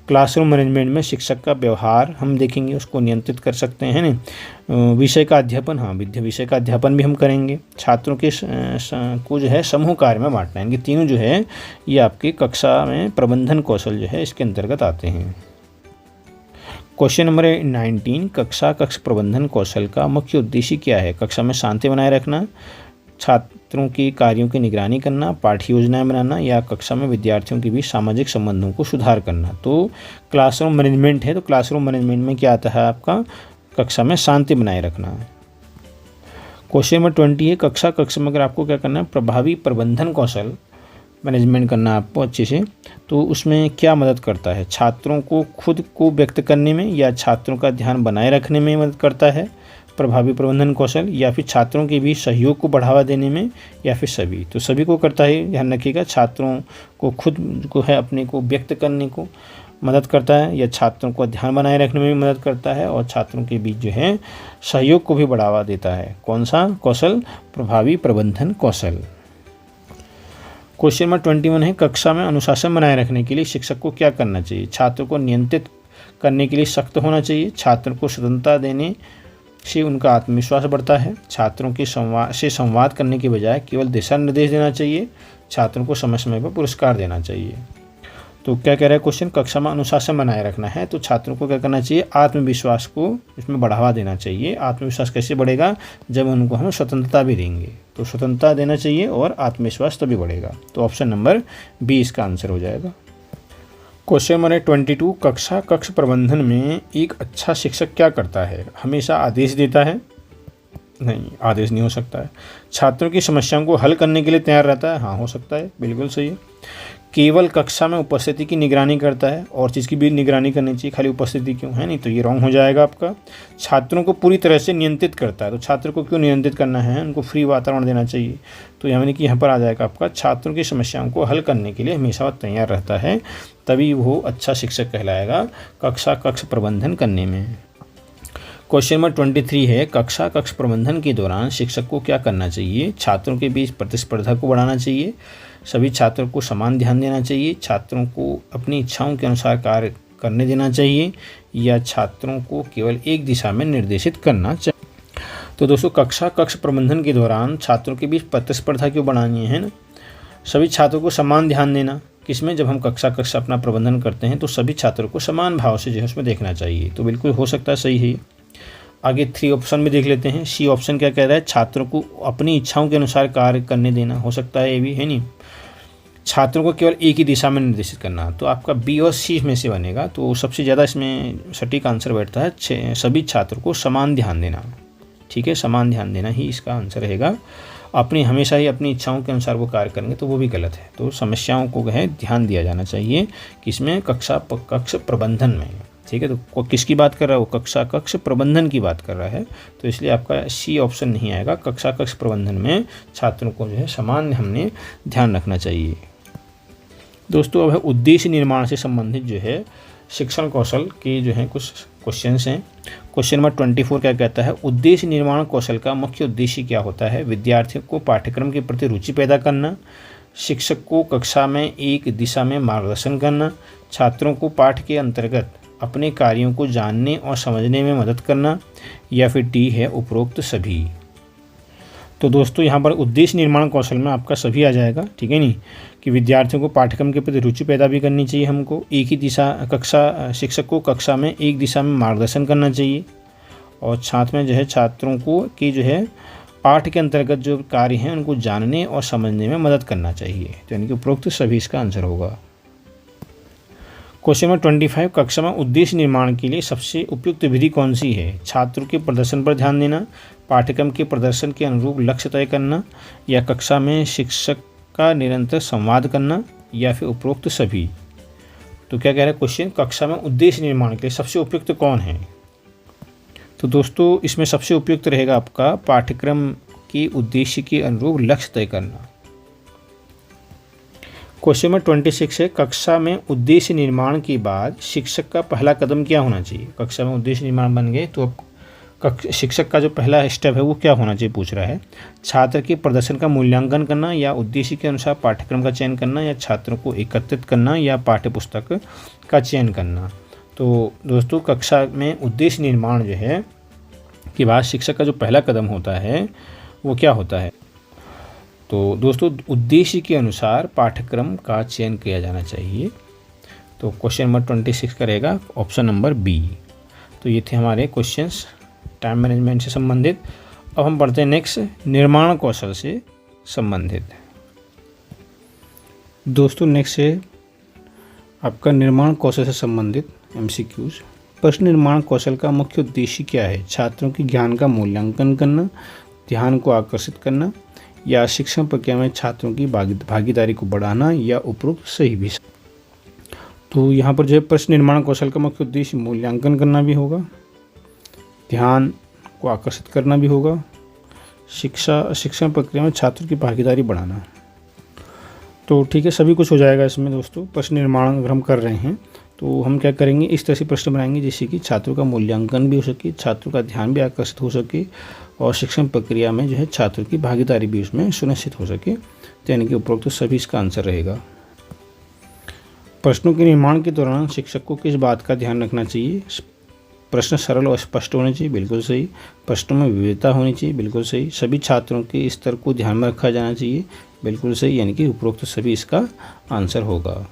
क्लासरूम मैनेजमेंट में शिक्षक का व्यवहार हम देखेंगे, उसको नियंत्रित कर सकते हैं ना। विषय का अध्यापन, हाँ, विषय का अध्यापन भी हम करेंगे, छात्रों के को जो है समूह कार्य में बांटना, इनके तीनों जो है ये आपकी कक्षा में प्रबंधन कौशल जो है इसके अंतर्गत आते हैं। क्वेश्चन नंबर 19 कक्षा कक्ष प्रबंधन कौशल का मुख्य उद्देश्य क्या है? कक्षा में शांति बनाए रखना, छात्रों के कार्यों की निगरानी करना, पाठ्य योजनाएं बनाना या कक्षा में विद्यार्थियों के बीच सामाजिक संबंधों को सुधार करना। तो क्लासरूम मैनेजमेंट है, तो क्लासरूम मैनेजमेंट में क्या आता है आपका? कक्षा में शांति बनाए रखना। क्वेश्चन नंबर 20 है कक्षा कक्ष में अगर आपको क्या करना है? प्रभावी प्रबंधन कौशल मैनेजमेंट करना आपको अच्छे से, तो उसमें क्या मदद करता है? छात्रों को खुद को व्यक्त करने में या छात्रों का ध्यान बनाए रखने में मदद करता है प्रभावी प्रबंधन कौशल, या फिर छात्रों के बीच सहयोग को बढ़ावा देने में, या फिर सभी? तो सभी को करता है, ध्यान रखिएगा। छात्रों को खुद को है अपने को व्यक्त करने को मदद करता है, या छात्रों को ध्यान बनाए रखने में भी मदद करता है, और छात्रों के बीच जो है सहयोग को भी बढ़ावा देता है। कौन सा कौशल? प्रभावी प्रबंधन कौशल। क्वेश्चन नंबर 21 है कक्षा में अनुशासन बनाए रखने के लिए शिक्षक को क्या करना चाहिए? छात्रों को नियंत्रित करने के लिए सख्त होना चाहिए, छात्रों को स्वतंत्रता देने से उनका आत्मविश्वास बढ़ता है, छात्रों के संवाद करने के बजाय केवल दिशा निर्देश देना चाहिए, छात्रों को समय समय पर पुरस्कार देना चाहिए। तो क्या कह रहा है क्वेश्चन? कक्षा में अनुशासन बनाए रखना है तो छात्रों को क्या करना चाहिए? आत्मविश्वास को इसमें बढ़ावा देना चाहिए। आत्मविश्वास कैसे बढ़ेगा? जब उनको हम स्वतंत्रता भी देंगे, तो स्वतंत्रता देना चाहिए और आत्मविश्वास तभी बढ़ेगा। तो ऑप्शन नंबर बी इसका आंसर हो जाएगा। क्वेश्चन नंबर 22 कक्षा कक्ष प्रबंधन में एक अच्छा शिक्षक क्या करता है? हमेशा आदेश देता है? नहीं, आदेश नहीं हो सकता है। छात्रों की समस्याओं को हल करने के लिए तैयार रहता है? हाँ, हो सकता है, बिल्कुल सही है। केवल कक्षा में उपस्थिति की निगरानी करता है, और चीज़ की भी निगरानी करनी चाहिए, खाली उपस्थिति क्यों? है नहीं, तो ये रॉन्ग हो जाएगा आपका। छात्रों को पूरी तरह से नियंत्रित करता है, तो छात्र को क्यों नियंत्रित करना है? उनको फ्री वातावरण देना चाहिए। तो यानी कि यहाँ पर आ जाएगा आपका छात्रों की समस्याओं को हल करने के लिए हमेशा तैयार रहता है, तभी वो अच्छा शिक्षक कहलाएगा कक्षा कक्ष प्रबंधन करने में। क्वेश्चन नंबर 23 है कक्षा कक्ष प्रबंधन के दौरान शिक्षक को क्या करना चाहिए? छात्रों के बीच प्रतिस्पर्धा को बढ़ाना चाहिए, सभी छात्रों को समान ध्यान देना चाहिए, छात्रों को अपनी इच्छाओं के अनुसार कार्य करने देना चाहिए, या छात्रों को केवल एक दिशा में निर्देशित करना चाहिए। तो दोस्तों कक्षा कक्ष प्रबंधन के दौरान छात्रों के बीच प्रतिस्पर्धा क्यों बढ़ानी है ना? सभी छात्रों को समान ध्यान देना, किसमें? जब हम कक्षा कक्ष अपना प्रबंधन करते हैं तो सभी छात्रों को समान भाव से जो है उसमें देखना चाहिए। तो बिल्कुल हो सकता है, सही है। आगे 3 ऑप्शन में देख लेते हैं। सी ऑप्शन क्या कह रहा है? छात्रों को अपनी इच्छाओं के अनुसार कार्य करने देना, हो सकता है ये भी, है नहीं। छात्रों को केवल एक ही दिशा में निर्देशित करना, तो आपका बी और सी में से बनेगा। तो सबसे ज़्यादा इसमें सटीक आंसर बैठता है सभी छात्रों को समान ध्यान देना। ठीक है, समान ध्यान देना ही इसका आंसर रहेगा। अपनी हमेशा ही अपनी इच्छाओं के अनुसार वो कार्य करेंगे तो वो भी गलत है। तो समस्याओं को है ध्यान दिया जाना चाहिए, किसमें? कक्षा कक्ष प्रबंधन में। ठीक है, तो किसकी बात कर रहा है वो? कक्षा कक्ष प्रबंधन की बात कर रहा है, तो इसलिए आपका सी ऑप्शन नहीं आएगा। कक्षा कक्ष प्रबंधन में छात्रों को जो है समान हमने ध्यान रखना चाहिए। दोस्तों अब है उद्देश्य निर्माण से संबंधित जो है शिक्षण कौशल के जो है कुछ क्वेश्चंस हैं। क्वेश्चन नंबर 24 क्या कहता है? उद्देश्य निर्माण कौशल का मुख्य उद्देश्य क्या होता है? विद्यार्थियों को पाठ्यक्रम के प्रति रुचि पैदा करना, शिक्षक को कक्षा में एक दिशा में मार्गदर्शन करना, छात्रों को पाठ के अंतर्गत अपने कार्यों को जानने और समझने में मदद करना, या फिर डी है उपरोक्त सभी। तो दोस्तों यहाँ पर उद्देश्य निर्माण कौशल में आपका सभी आ जाएगा, ठीक है नहीं, कि विद्यार्थियों को पाठ्यक्रम के प्रति रुचि पैदा भी करनी चाहिए, हमको एक ही दिशा शिक्षक को कक्षा में एक दिशा में मार्गदर्शन करना चाहिए, और छात्र में जो है छात्रों को की जो है पाठ के अंतर्गत जो कार्य हैं उनको जानने और समझने में मदद करना चाहिए। तो यानी कि उपरोक्त सभी इसका आंसर होगा। क्वेश्चन नंबर 25, कक्षा में उद्देश्य निर्माण के लिए सबसे उपयुक्त विधि कौन सी है? छात्रों के प्रदर्शन पर ध्यान देना, पाठ्यक्रम के प्रदर्शन के अनुरूप लक्ष्य तय करना, या कक्षा में शिक्षक का निरंतर संवाद करना, या फिर उपरोक्त सभी। तो क्या कह रहा है क्वेश्चन, कक्षा में उद्देश्य निर्माण के लिए सबसे उपयुक्त कौन है? तो दोस्तों इसमें सबसे उपयुक्त रहेगा आपका पाठ्यक्रम के उद्देश्य के अनुरूप लक्ष्य तय करना। क्वेश्चन नंबर 26 है, कक्षा में उद्देश्य निर्माण के बाद शिक्षक का पहला कदम क्या होना चाहिए? कक्षा में उद्देश्य निर्माण बन गए तो अब शिक्षक का जो पहला स्टेप है वो क्या होना चाहिए पूछ रहा है। छात्र के प्रदर्शन का मूल्यांकन करना, या उद्देश्य के अनुसार पाठ्यक्रम का चयन करना, या छात्रों को एकत्रित करना, या पाठ्यपुस्तक का चयन करना। तो दोस्तों कक्षा में उद्देश्य निर्माण जो है के बाद शिक्षक का जो पहला कदम होता है वो क्या होता है? तो दोस्तों उद्देश्य के अनुसार पाठ्यक्रम का चयन किया जाना चाहिए। तो क्वेश्चन नंबर 26 का रहेगा ऑप्शन नंबर बी। तो ये थे हमारे क्वेश्चंस टाइम मैनेजमेंट से संबंधित। अब हम पढ़ते हैं नेक्स्ट, निर्माण कौशल से संबंधित। दोस्तों नेक्स्ट है आपका निर्माण कौशल से संबंधित MCQs। प्रश्न निर्माण कौशल का मुख्य उद्देश्य क्या है? छात्रों के ज्ञान का मूल्यांकन करना, ध्यान को आकर्षित करना, या शिक्षण प्रक्रिया में छात्रों की भागीदारी को बढ़ाना, या उपरोक्त सही भी। तो यहाँ पर जो है प्रश्न निर्माण कौशल का मुख्य उद्देश्य मूल्यांकन करना भी होगा, ध्यान को आकर्षित करना भी होगा, शिक्षण प्रक्रिया में छात्रों की भागीदारी बढ़ाना। तो ठीक है, सभी कुछ हो जाएगा इसमें दोस्तों। प्रश्न निर्माण अगर हम कर रहे हैं तो हम क्या करेंगे, इस तरह से प्रश्न बनाएंगे जिससे कि छात्रों का मूल्यांकन भी हो सके, छात्रों का ध्यान भी आकर्षित हो सके, और शिक्षण प्रक्रिया में जो है छात्रों की भागीदारी भी उसमें सुनिश्चित हो सके। तो यानी कि उपरोक्त सभी इसका आंसर रहेगा। प्रश्नों के निर्माण के दौरान शिक्षक को किस बात का ध्यान रखना चाहिए? प्रश्न सरल और स्पष्ट होने चाहिए, बिल्कुल सही। प्रश्नों में विविधता होनी चाहिए, बिल्कुल सही। सभी छात्रों के स्तर को ध्यान में रखा जाना चाहिए, बिल्कुल सही। यानी कि उपरोक्त सभी इसका आंसर होगा।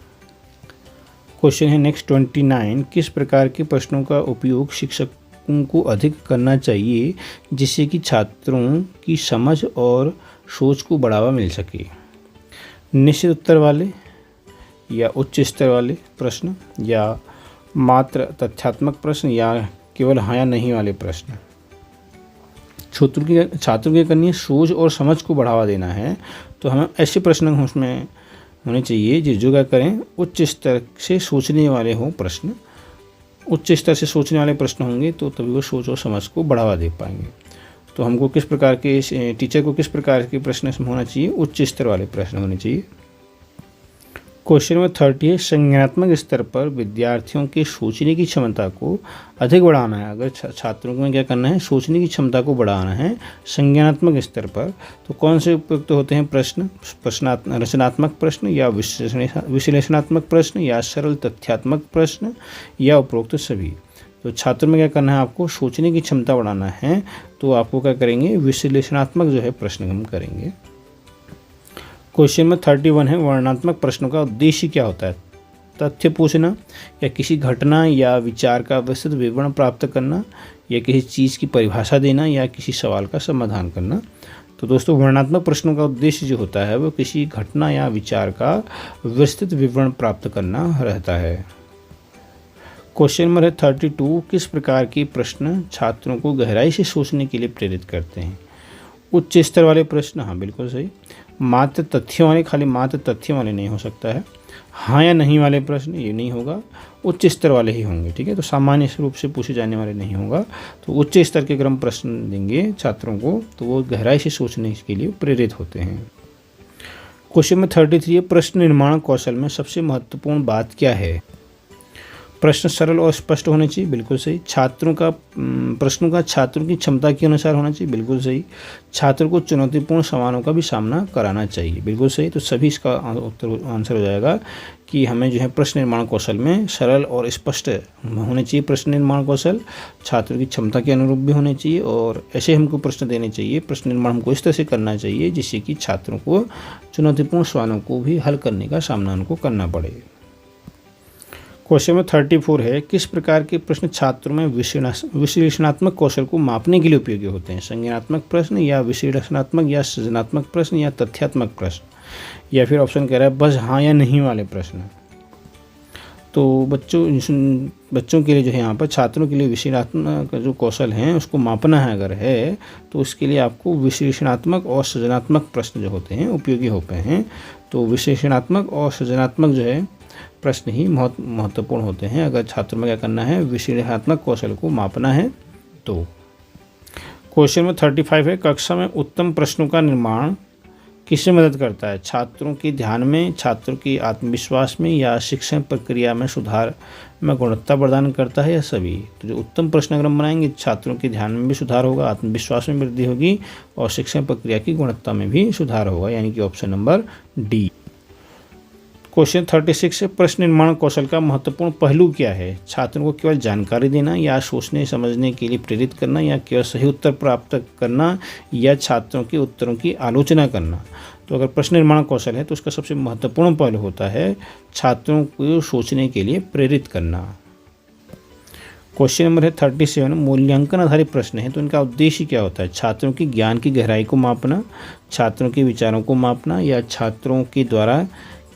क्वेश्चन है नेक्स्ट 29, किस प्रकार के प्रश्नों का उपयोग शिक्षकों को अधिक करना चाहिए जिससे कि छात्रों की समझ और सोच को बढ़ावा मिल सके? निश्चित उत्तर वाले, या उच्च स्तर वाले प्रश्न, या मात्र तथ्यात्मक प्रश्न, या केवल हाँ या नहीं वाले प्रश्न? छात्रों की करनी है सोच और समझ को बढ़ावा देना है, तो हमें ऐसे प्रश्न उसमें होने चाहिए जो क्या करें, उच्च स्तर से सोचने वाले हों प्रश्न। उच्च स्तर से सोचने वाले प्रश्न होंगे तो तभी वो सोच और समझ को बढ़ावा दे पाएंगे। तो हमको किस प्रकार के टीचर को किस प्रकार के प्रश्न होना चाहिए? उच्च स्तर वाले प्रश्न होने चाहिए। क्वेश्चन नंबर 30 है, संज्ञानात्मक स्तर पर विद्यार्थियों के सोचने की क्षमता को अधिक बढ़ाना है। अगर छात्रों में क्या करना है, सोचने की क्षमता को बढ़ाना है संज्ञानात्मक स्तर पर, तो कौन से उपयुक्त होते हैं प्रश्न? रचनात्मक प्रश्न, या विश्लेषणात्मक प्रश्न, या सरल तथ्यात्मक प्रश्न, या उपरोक्त सभी? तो छात्रों में क्या करना है, आपको सोचने की क्षमता बढ़ाना है, तो आपको क्या करेंगे, विश्लेषणात्मक जो है प्रश्न हम करेंगे। क्वेश्चन में 31 है, वर्णनात्मक प्रश्नों का उद्देश्य क्या होता है? तथ्य पूछना, या किसी घटना या विचार का विस्तृत विवरण प्राप्त करना, या किसी चीज़ की परिभाषा देना, या किसी सवाल का समाधान करना। तो दोस्तों वर्णनात्मक प्रश्नों का उद्देश्य जो होता है वो किसी घटना या विचार का विस्तृत विवरण प्राप्त करना रहता है। क्वेश्चन नंबर 32, किस प्रकार के प्रश्न छात्रों को गहराई से सोचने के लिए प्रेरित करते हैं? उच्च स्तर वाले प्रश्न, हाँ बिल्कुल सही। मात्र तथ्यों वाले, खाली मात्र तथ्यों वाले नहीं हो सकता है। हाँ या नहीं वाले प्रश्न, ये नहीं होगा, उच्च स्तर वाले ही होंगे, ठीक है। तो सामान्य रूप से पूछे जाने वाले नहीं होगा, तो उच्च स्तर के अगर हम प्रश्न देंगे छात्रों को तो वो गहराई से सोचने के लिए प्रेरित होते हैं। क्वेश्चन में 33 है, प्रश्न निर्माण कौशल में सबसे महत्वपूर्ण बात क्या है? प्रश्न सरल और स्पष्ट होने चाहिए, बिल्कुल सही। प्रश्नों का छात्रों की क्षमता के अनुसार होना चाहिए, बिल्कुल सही। छात्र को चुनौतीपूर्ण सवालों का भी सामना कराना चाहिए, बिल्कुल सही। तो सभी इसका उत्तर आंसर हो जाएगा कि हमें जो है प्रश्न निर्माण कौशल में सरल और स्पष्ट होने चाहिए प्रश्न निर्माण कौशल, छात्रों की क्षमता के अनुरूप भी होने चाहिए, और ऐसे हमको प्रश्न देने चाहिए, प्रश्न निर्माण हमको इस तरह से करना चाहिए जिससे कि छात्रों को चुनौतीपूर्ण सवालों को भी हल करने का सामना उनको करना पड़े। क्वेश्चन नंबर 34 है, किस प्रकार के प्रश्न छात्रों में विश्लेषणात्मक कौशल को मापने के लिए उपयोगी होते हैं? संज्ञानात्मक प्रश्न, या विश्लेषणात्मक, या सृजनात्मक प्रश्न, या तथ्यात्मक प्रश्न, या फिर ऑप्शन कह रहा है बस हाँ या नहीं वाले प्रश्न। तो बच्चों के लिए जो है यहाँ पर छात्रों के लिए विश्लेषणात्मक जो कौशल हैं उसको मापना है अगर है तो उसके लिए आपको विश्लेषणात्मक और सृजनात्मक प्रश्न जो होते हैं उपयोगी होते हैं। तो विश्लेषणात्मक और सृजनात्मक जो है प्रश्न ही बहुत महत्वपूर्ण होते हैं अगर छात्रों में क्या करना है, विश्लेषणात्मक कौशल को मापना है तो। क्वेश्चन नंबर 35 है, कक्षा में उत्तम प्रश्नों का निर्माण किससे मदद करता है? छात्रों के ध्यान में, छात्रों के आत्मविश्वास में, या शिक्षण प्रक्रिया में सुधार में गुणवत्ता प्रदान करता है, या सभी? तो जो उत्तम प्रश्न अगर हम बनाएंगे छात्रों के ध्यान में भी सुधार होगा, आत्मविश्वास में वृद्धि होगी, और शिक्षण प्रक्रिया की गुणवत्ता में भी सुधार होगा, यानी कि ऑप्शन नंबर डी। क्वेश्चन 36 है, प्रश्न निर्माण कौशल का महत्वपूर्ण पहलू क्या है? छात्रों को केवल जानकारी देना, या सोचने समझने के लिए प्रेरित करना, या केवल सही उत्तर प्राप्त करना, या छात्रों के उत्तरों की आलोचना करना? तो अगर प्रश्न निर्माण कौशल है तो उसका सबसे महत्वपूर्ण पहलू होता है छात्रों को सोचने के लिए प्रेरित करना। क्वेश्चन नंबर है 37, मूल्यांकन आधारित प्रश्न है तो इनका उद्देश्य क्या होता है? छात्रों की ज्ञान की गहराई को मापना, छात्रों के विचारों को मापना, या छात्रों के द्वारा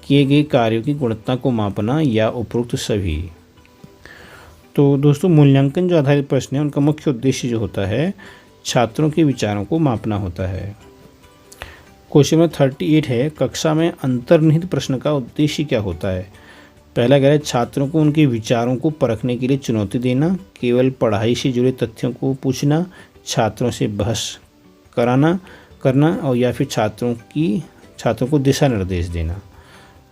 किए गए कार्यों की गुणवत्ता को मापना, या उपरोक्त सभी? तो दोस्तों मूल्यांकन जो आधारित प्रश्न है उनका मुख्य उद्देश्य जो होता है छात्रों के विचारों को मापना होता है। क्वेश्चन नंबर 38 है, कक्षा में अंतर्निहित प्रश्न का उद्देश्य क्या होता है? पहला कह रहा है छात्रों को उनके विचारों को परखने के लिए चुनौती देना, केवल पढ़ाई से जुड़े तथ्यों को पूछना, छात्रों से बहस करना, और या फिर छात्रों को दिशा निर्देश देना।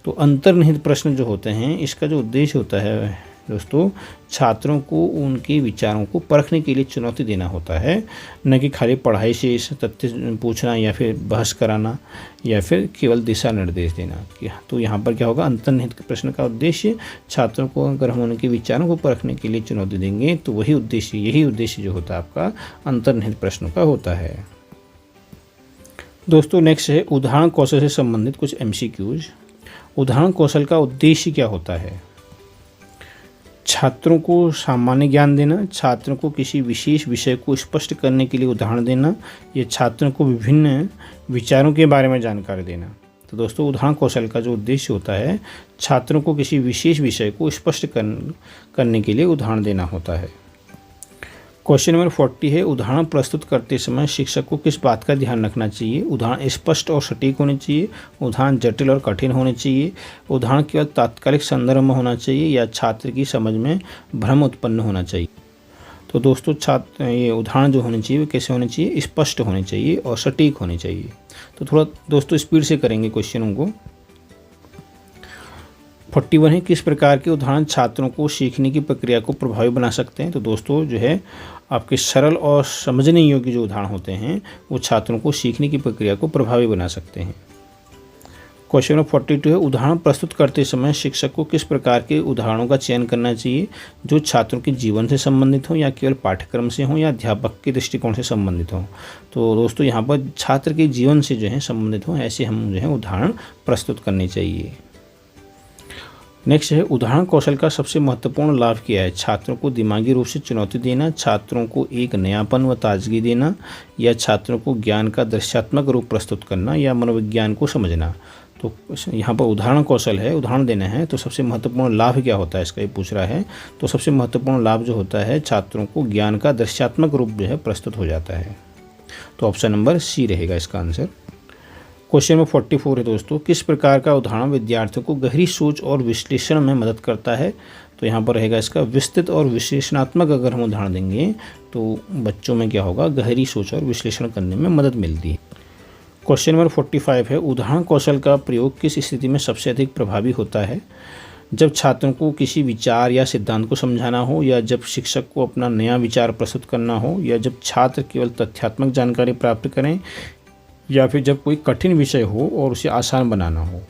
तो अंतर्निहित प्रश्न जो होते हैं इसका जो उद्देश्य होता है दोस्तों छात्रों को उनके विचारों को परखने के लिए चुनौती देना होता है, न कि खाली पढ़ाई से इस तथ्य पूछना, या फिर बहस कराना, या फिर केवल दिशा निर्देश देना। तो यहाँ पर क्या होगा, अंतर्निहित प्रश्न का उद्देश्य छात्रों को अगर हम उनके विचारों को परखने के लिए चुनौती देंगे तो यही उद्देश्य जो होता है आपका अंतर्निहित प्रश्नों का होता है। दोस्तों नेक्स्ट है उदाहरण कौशल से संबंधित कुछ MCQs। उदाहरण कौशल का उद्देश्य क्या होता है? छात्रों को सामान्य ज्ञान देना, छात्रों को किसी विशेष विषय को स्पष्ट करने के लिए उदाहरण देना, या छात्रों को विभिन्न विचारों के बारे में जानकारी देना। तो दोस्तों उदाहरण कौशल का जो उद्देश्य होता है छात्रों को किसी विशेष विषय को स्पष्ट करने के लिए उदाहरण देना होता है। क्वेश्चन नंबर 40 है, उदाहरण प्रस्तुत करते समय शिक्षक को किस बात का ध्यान रखना चाहिए? उदाहरण स्पष्ट और सटीक होने चाहिए, उदाहरण जटिल और कठिन होने चाहिए, उदाहरण केवल तात्कालिक संदर्भ में होना चाहिए, या छात्र की समझ में भ्रम उत्पन्न होना चाहिए? तो दोस्तों ये उदाहरण जो होने चाहिए वो कैसे होने चाहिए? स्पष्ट होने चाहिए और सटीक होने चाहिए। तो थोड़ा दोस्तों स्पीड से करेंगे क्वेश्चनों को। 41 है, किस प्रकार के उदाहरण छात्रों को सीखने की प्रक्रिया को प्रभावी बना सकते हैं? तो दोस्तों जो है आपके सरल और समझने योग्य जो उदाहरण होते हैं वो छात्रों को सीखने की प्रक्रिया को प्रभावी बना सकते हैं। क्वेश्चन नंबर 42 है, उदाहरण प्रस्तुत करते समय शिक्षक को किस प्रकार के उदाहरणों का चयन करना चाहिए जो छात्रों के जीवन से संबंधित हो, या केवल पाठ्यक्रम से हो, या अध्यापक के दृष्टिकोण से संबंधित हो? तो दोस्तों यहाँ पर छात्र के जीवन से जो है संबंधित हो ऐसे हम जो है उदाहरण प्रस्तुत करने चाहिए। नेक्स्ट है, उदाहरण कौशल का सबसे महत्वपूर्ण लाभ क्या है? छात्रों को दिमागी रूप से चुनौती देना, छात्रों को एक नयापन व ताजगी देना, या छात्रों को ज्ञान का दृश्यात्मक रूप प्रस्तुत करना, या मनोविज्ञान को समझना? तो यहाँ पर उदाहरण कौशल है, उदाहरण देना है, तो सबसे महत्वपूर्ण लाभ क्या होता है इसका ये पूछ रहा है। तो सबसे महत्वपूर्ण लाभ जो होता है छात्रों को ज्ञान का दृश्यात्मक रूप जो है प्रस्तुत हो जाता है। तो ऑप्शन नंबर सी रहेगा इसका आंसर। क्वेश्चन नंबर 44 है दोस्तों, किस प्रकार का उदाहरण विद्यार्थियों को गहरी सोच और विश्लेषण में मदद करता है? तो यहाँ पर रहेगा इसका विस्तृत और विश्लेषणात्मक अगर हम उदाहरण देंगे तो बच्चों में क्या होगा, गहरी सोच और विश्लेषण करने में मदद मिलती है। क्वेश्चन नंबर 45 है, उदाहरण कौशल का प्रयोग किस स्थिति में सबसे अधिक प्रभावी होता है? जब छात्रों को किसी विचार या सिद्धांत को समझाना हो, या जब शिक्षक को अपना नया विचार प्रस्तुत करना हो, या जब छात्र केवल तथ्यात्मक जानकारी प्राप्त करें, या फिर जब कोई कठिन विषय हो और उसे आसान बनाना हो।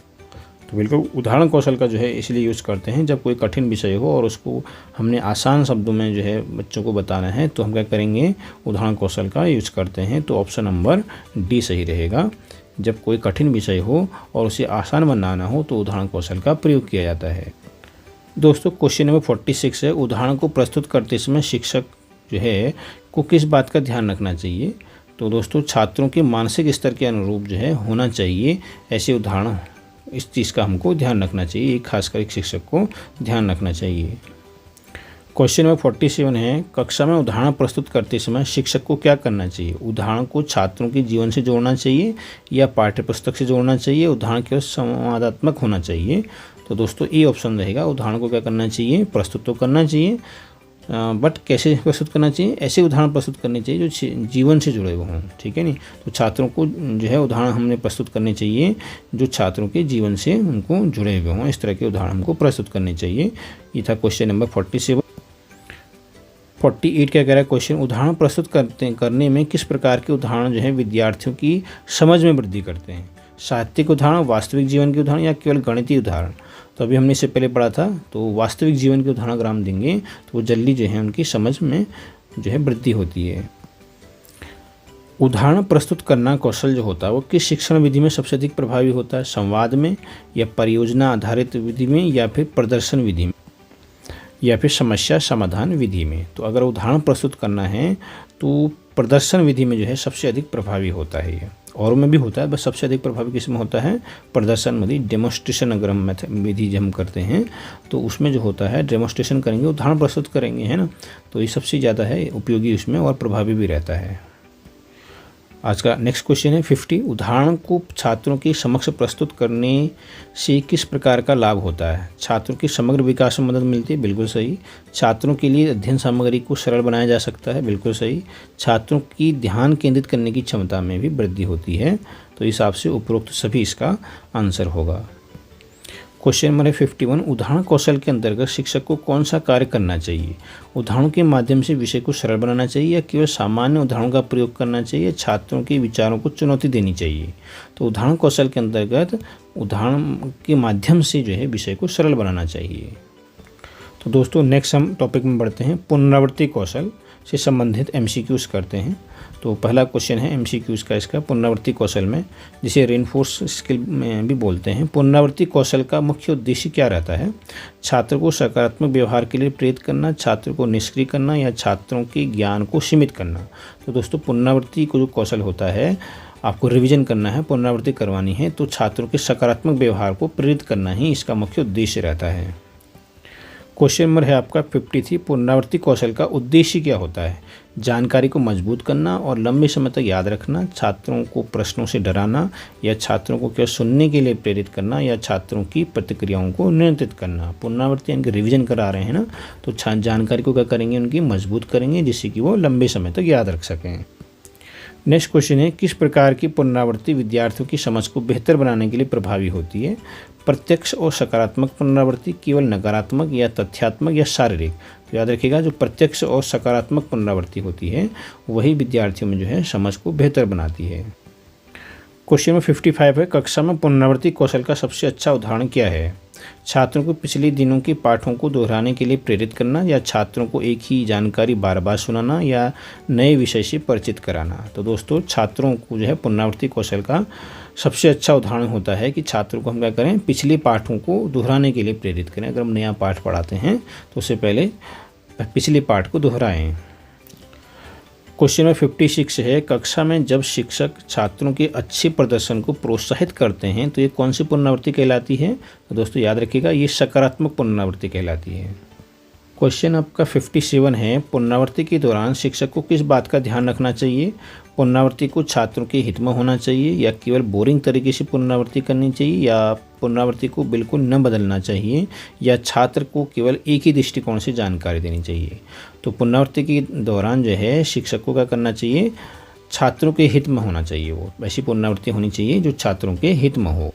तो बिल्कुल उदाहरण कौशल का जो है इसलिए यूज़ करते हैं, जब कोई कठिन विषय हो और उसको हमने आसान शब्दों में जो है बच्चों को बताना है, तो हम क्या करेंगे, उदाहरण कौशल का यूज़ करते हैं। तो ऑप्शन नंबर डी सही रहेगा। जब कोई कठिन विषय हो और उसे आसान बनाना हो तो उदाहरण कौशल का प्रयोग किया जाता है। दोस्तों क्वेश्चन नंबर 46 है, उदाहरण को प्रस्तुत करते समय शिक्षक जो है को किस बात का ध्यान रखना चाहिए। तो दोस्तों छात्रों के मानसिक स्तर के अनुरूप जो है होना चाहिए ऐसे उदाहरण, इस चीज़ का हमको ध्यान रखना चाहिए, खासकर एक शिक्षक को ध्यान रखना चाहिए। क्वेश्चन नंबर 47 है, कक्षा में उदाहरण प्रस्तुत करते समय शिक्षक को क्या करना चाहिए। उदाहरण को छात्रों के जीवन से जोड़ना चाहिए या पाठ्यपुस्तक से जोड़ना चाहिए, उदाहरण केवल संवादात्मक होना चाहिए। तो दोस्तों ए ऑप्शन रहेगा। उदाहरण को क्या करना चाहिए, प्रस्तुत तो करना चाहिए, बट कैसे प्रस्तुत करना चाहिए, ऐसे उदाहरण प्रस्तुत करने चाहिए जो जीवन से जुड़े हुए हों, ठीक है नहीं। तो छात्रों को जो है उदाहरण हमने प्रस्तुत करने चाहिए जो छात्रों के जीवन से उनको जुड़े हुए हों, इस तरह के उदाहरण हमको प्रस्तुत करने चाहिए। ये था क्वेश्चन नंबर 47। 48 क्या कह रहा है क्वेश्चन, उदाहरण प्रस्तुत करने में किस प्रकार के उदाहरण जो है विद्यार्थियों की समझ में वृद्धि करते हैं। साहित्यिक उदाहरण, वास्तविक जीवन के उदाहरण, या केवल गणितीय उदाहरण। तो अभी हमने इससे पहले पढ़ा था, तो वास्तविक जीवन के उदाहरण अगर हम देंगे तो वो जल्दी जो है उनकी समझ में जो है वृद्धि होती है। उदाहरण प्रस्तुत करना कौशल जो होता है वो किस शिक्षण विधि में सबसे अधिक प्रभावी होता है, संवाद में, या परियोजना आधारित विधि में, या फिर प्रदर्शन विधि में, या फिर समस्या समाधान विधि में। तो अगर उदाहरण प्रस्तुत करना है तो प्रदर्शन विधि में जो है सबसे अधिक प्रभावी होता है ये, और में भी होता है, बस सबसे अधिक प्रभावी किस में होता है, प्रदर्शन विधि। डेमोन्स्ट्रेशन अगर हम विधि हम करते हैं तो उसमें जो होता है डेमोन्स्ट्रेशन करेंगे, उदाहरण प्रस्तुत करेंगे, है ना, तो ये सबसे ज़्यादा है उपयोगी उसमें और प्रभावी भी रहता है। आज का नेक्स्ट क्वेश्चन है 50, उदाहरण को छात्रों के समक्ष प्रस्तुत करने से किस प्रकार का लाभ होता है। छात्रों के समग्र विकास में मदद मिलती है, बिल्कुल सही। छात्रों के लिए अध्ययन सामग्री को सरल बनाया जा सकता है, बिल्कुल सही। छात्रों की ध्यान केंद्रित करने की क्षमता में भी वृद्धि होती है। तो इस हिसाब से उपरोक्त सभी इसका आंसर होगा। क्वेश्चन नंबर 51, उदाहरण कौशल के अंतर्गत शिक्षक को कौन सा कार्य करना चाहिए। उदाहरणों के माध्यम से विषय को सरल बनाना चाहिए, या केवल सामान्य उदाहरणों का प्रयोग करना चाहिए, छात्रों के विचारों को चुनौती देनी चाहिए। तो उदाहरण कौशल के अंतर्गत उदाहरण के माध्यम से जो है विषय को सरल बनाना चाहिए। तो दोस्तों नेक्स्ट हम टॉपिक में बढ़ते हैं, पुनरावृत्ति कौशल से संबंधित MCQs करते हैं। तो पहला क्वेश्चन है MCQs का इसका, पुनरावृत्ति कौशल में, जिसे रेनफोर्स स्किल में भी बोलते हैं। पुनरावृत्ति कौशल का मुख्य उद्देश्य क्या रहता है। छात्र को सकारात्मक व्यवहार के लिए प्रेरित करना, छात्र को निष्क्रिय करना, या छात्रों के ज्ञान को सीमित करना। तो दोस्तों पुनरावृत्ति को जो कौशल होता है, आपको रिवीजन करना है, पुनरावृत्ति करवानी है, तो छात्रों के सकारात्मक व्यवहार को प्रेरित करना ही इसका मुख्य उद्देश्य रहता है। क्वेश्चन नंबर है आपका 53, पुनरावृत्ति कौशल का उद्देश्य क्या होता है। जानकारी को मजबूत करना और लंबे समय तक याद रखना, छात्रों को प्रश्नों से डराना, या छात्रों को केवल सुनने के लिए प्रेरित करना, या छात्रों की प्रतिक्रियाओं को नियंत्रित करना। पुनरावृत्ति यानी कि रिवीजन करा रहे हैं ना, तो जानकारी को क्या करेंगे, उनकी मजबूत करेंगे जिससे कि वो लंबे समय तक याद रख सकें। नेक्स्ट क्वेश्चन है, किस प्रकार की पुनरावृत्ति विद्यार्थियों की समझ को बेहतर बनाने के लिए प्रभावी होती है। प्रत्यक्ष और सकारात्मक पुनरावृत्ति, केवल नकारात्मक, या तथ्यात्मक, या शारीरिक। तो याद रखिएगा जो प्रत्यक्ष और सकारात्मक पुनरावृत्ति होती है वही विद्यार्थियों में जो है समझ को बेहतर बनाती है। क्वेश्चन नंबर 55 है, कक्षा में पुनरावृत्ति कौशल का सबसे अच्छा उदाहरण क्या है। छात्रों को पिछले दिनों के पाठों को दोहराने के लिए प्रेरित करना, या छात्रों को एक ही जानकारी बार बार सुनाना, या नए विषय से परिचित कराना। तो दोस्तों छात्रों को जो है पुनरावृत्ति कौशल का सबसे अच्छा उदाहरण होता है कि छात्रों को हम क्या करें, पिछले पाठों को दोहराने के लिए प्रेरित करें। अगर हम नया पाठ पढ़ाते हैं तो उससे पहले पिछले पाठ को दोहराएं। क्वेश्चन नंबर 56 है, कक्षा में जब शिक्षक छात्रों के अच्छे प्रदर्शन को प्रोत्साहित करते हैं तो ये कौन सी पुनरावृत्ति कहलाती है। तो दोस्तों याद रखिएगा ये सकारात्मक पुनरावृत्ति कहलाती है। क्वेश्चन आपका 57 है, पुनरावृत्ति के दौरान शिक्षक को किस बात का ध्यान रखना चाहिए। पुनरावृत्ति को छात्रों के हित में होना चाहिए, या केवल बोरिंग तरीके से पुनरावृत्ति करनी चाहिए, या पुनरावृत्ति को बिल्कुल न बदलना चाहिए, या छात्र को केवल एक ही दृष्टिकोण से जानकारी देनी चाहिए। तो पुनरावृत्ति के दौरान जो है शिक्षक को क्या करना चाहिए, छात्रों के हित में होना चाहिए, वो वैसी पुनरावृत्ति होनी चाहिए जो छात्रों के हित में हो।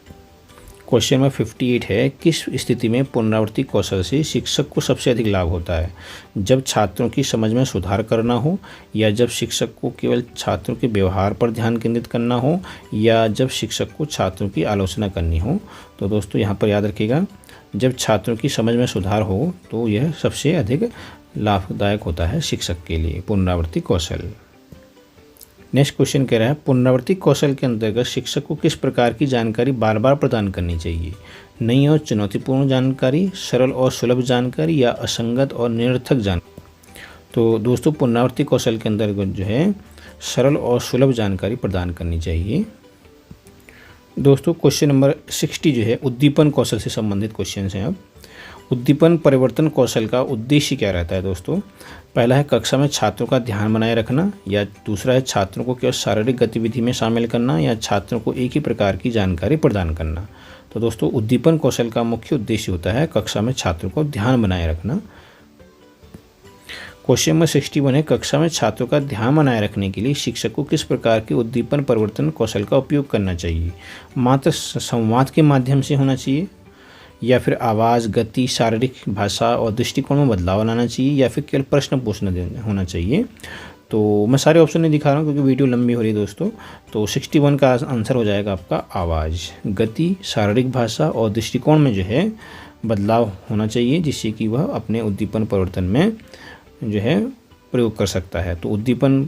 क्वेश्चन नंबर 58 है, किस स्थिति में पुनरावृत्ति कौशल से शिक्षक को सबसे अधिक लाभ होता है? जब छात्रों की समझ में सुधार करना हो, या जब शिक्षक को केवल छात्रों के व्यवहार पर ध्यान केंद्रित करना हो, या जब शिक्षक को छात्रों की आलोचना करनी हो? तो दोस्तों यहाँ पर याद रखिएगा, जब छात्रों की समझ में सुधार हो तो यह सबसे अधिक लाभदायक होता है शिक्षक के लिए, पुनरावृत्ति कौशल। नेक्स्ट क्वेश्चन कह रहा है, पुनरावृत्ति कौशल के अंतर्गत शिक्षक को किस प्रकार की जानकारी बार बार प्रदान करनी चाहिए? नई और चुनौतीपूर्ण जानकारी, सरल और सुलभ जानकारी, या असंगत और निरर्थक जानकारी? तो दोस्तों पुनरावृत्ति कौशल के अंतर्गत जो है सरल और सुलभ जानकारी प्रदान करनी चाहिए। दोस्तों क्वेश्चन नंबर 60 जो है उद्दीपन कौशल से संबंधित क्वेश्चन हैं। अब उद्दीपन परिवर्तन कौशल का उद्देश्य क्या रहता है दोस्तों? पहला है कक्षा में छात्रों का ध्यान बनाए रखना, या दूसरा है छात्रों को केवल शारीरिक गतिविधि में शामिल करना, या छात्रों को एक ही प्रकार की जानकारी प्रदान करना? तो दोस्तों उद्दीपन कौशल का मुख्य उद्देश्य होता है कक्षा में छात्रों को ध्यान बनाए रखना। क्वेश्चन नंबर 61 है, कक्षा में छात्रों का ध्यान बनाए रखने के लिए शिक्षक को किस प्रकार के उद्दीपन परिवर्तन कौशल का उपयोग करना चाहिए? मात्र संवाद के माध्यम से होना चाहिए, या फिर आवाज़, गति, शारीरिक भाषा और दृष्टिकोण में बदलाव लाना चाहिए, या फिर केवल प्रश्न पूछना होना चाहिए? तो मैं सारे ऑप्शन नहीं दिखा रहा हूँ क्योंकि वीडियो लंबी हो रही है दोस्तों। तो 61 का आंसर हो जाएगा आपका आवाज़, गति, शारीरिक भाषा और दृष्टिकोण में जो है बदलाव होना चाहिए, जिससे कि वह अपने उद्दीपन परिवर्तन में जो है प्रयोग कर सकता है। तो उद्दीपन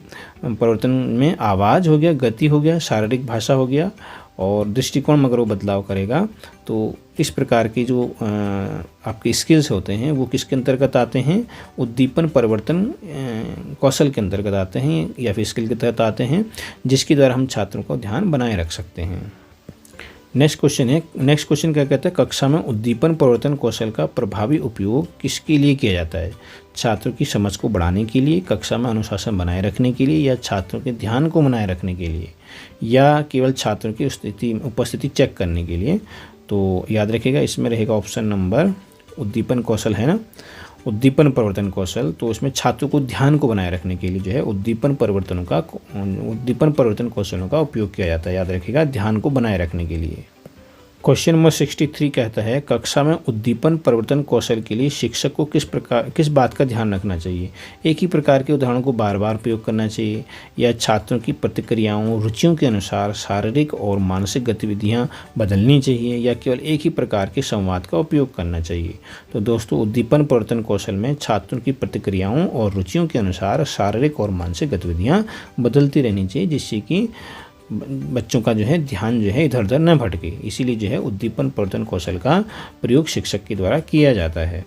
परिवर्तन में आवाज़ हो गया, गति हो गया, शारीरिक भाषा हो गया और दृष्टिकोण में अगर वो बदलाव करेगा तो इस प्रकार के जो आपके स्किल्स होते हैं वो किसके अंतर्गत आते हैं? उद्दीपन परिवर्तन कौशल के अंतर्गत आते हैं, या फिर स्किल के तहत आते हैं, जिसके द्वारा हम छात्रों को ध्यान बनाए रख सकते हैं। नेक्स्ट क्वेश्चन क्या कहता है, कक्षा में उद्दीपन परिवर्तन कौशल का प्रभावी उपयोग किसके लिए किया जाता है? छात्रों की समझ को बढ़ाने के लिए, कक्षा में अनुशासन बनाए रखने के लिए, या छात्रों के ध्यान को बनाए रखने के लिए, या केवल छात्रों की उपस्थिति चेक करने के लिए? तो याद रखिएगा इसमें रहेगा ऑप्शन नंबर उद्दीपन कौशल है ना, उद्दीपन परिवर्तन कौशल। तो इसमें छात्रों को ध्यान को बनाए रखने के लिए जो है उद्दीपन परिवर्तन कौशलों का उपयोग किया जाता है। याद रखिएगा ध्यान को बनाए रखने के लिए। क्वेश्चन नंबर 63 कहता है, कक्षा में उद्दीपन परिवर्तन कौशल के लिए शिक्षक को किस बात का ध्यान रखना चाहिए? एक ही प्रकार के उदाहरणों को बार बार प्रयोग करना चाहिए, या छात्रों की प्रतिक्रियाओं, रुचियों के अनुसार शारीरिक और मानसिक गतिविधियां बदलनी चाहिए, या केवल एक ही प्रकार के संवाद का उपयोग करना चाहिए? तो दोस्तों उद्दीपन परिवर्तन कौशल में छात्रों की प्रतिक्रियाओं और रुचियों के अनुसार शारीरिक और मानसिक गतिविधियां बदलती रहनी चाहिए, जिससे कि बच्चों का जो है ध्यान जो है इधर उधर न भटके। इसीलिए जो है उद्दीपन परिवर्तन कौशल का प्रयोग शिक्षक के द्वारा किया जाता है।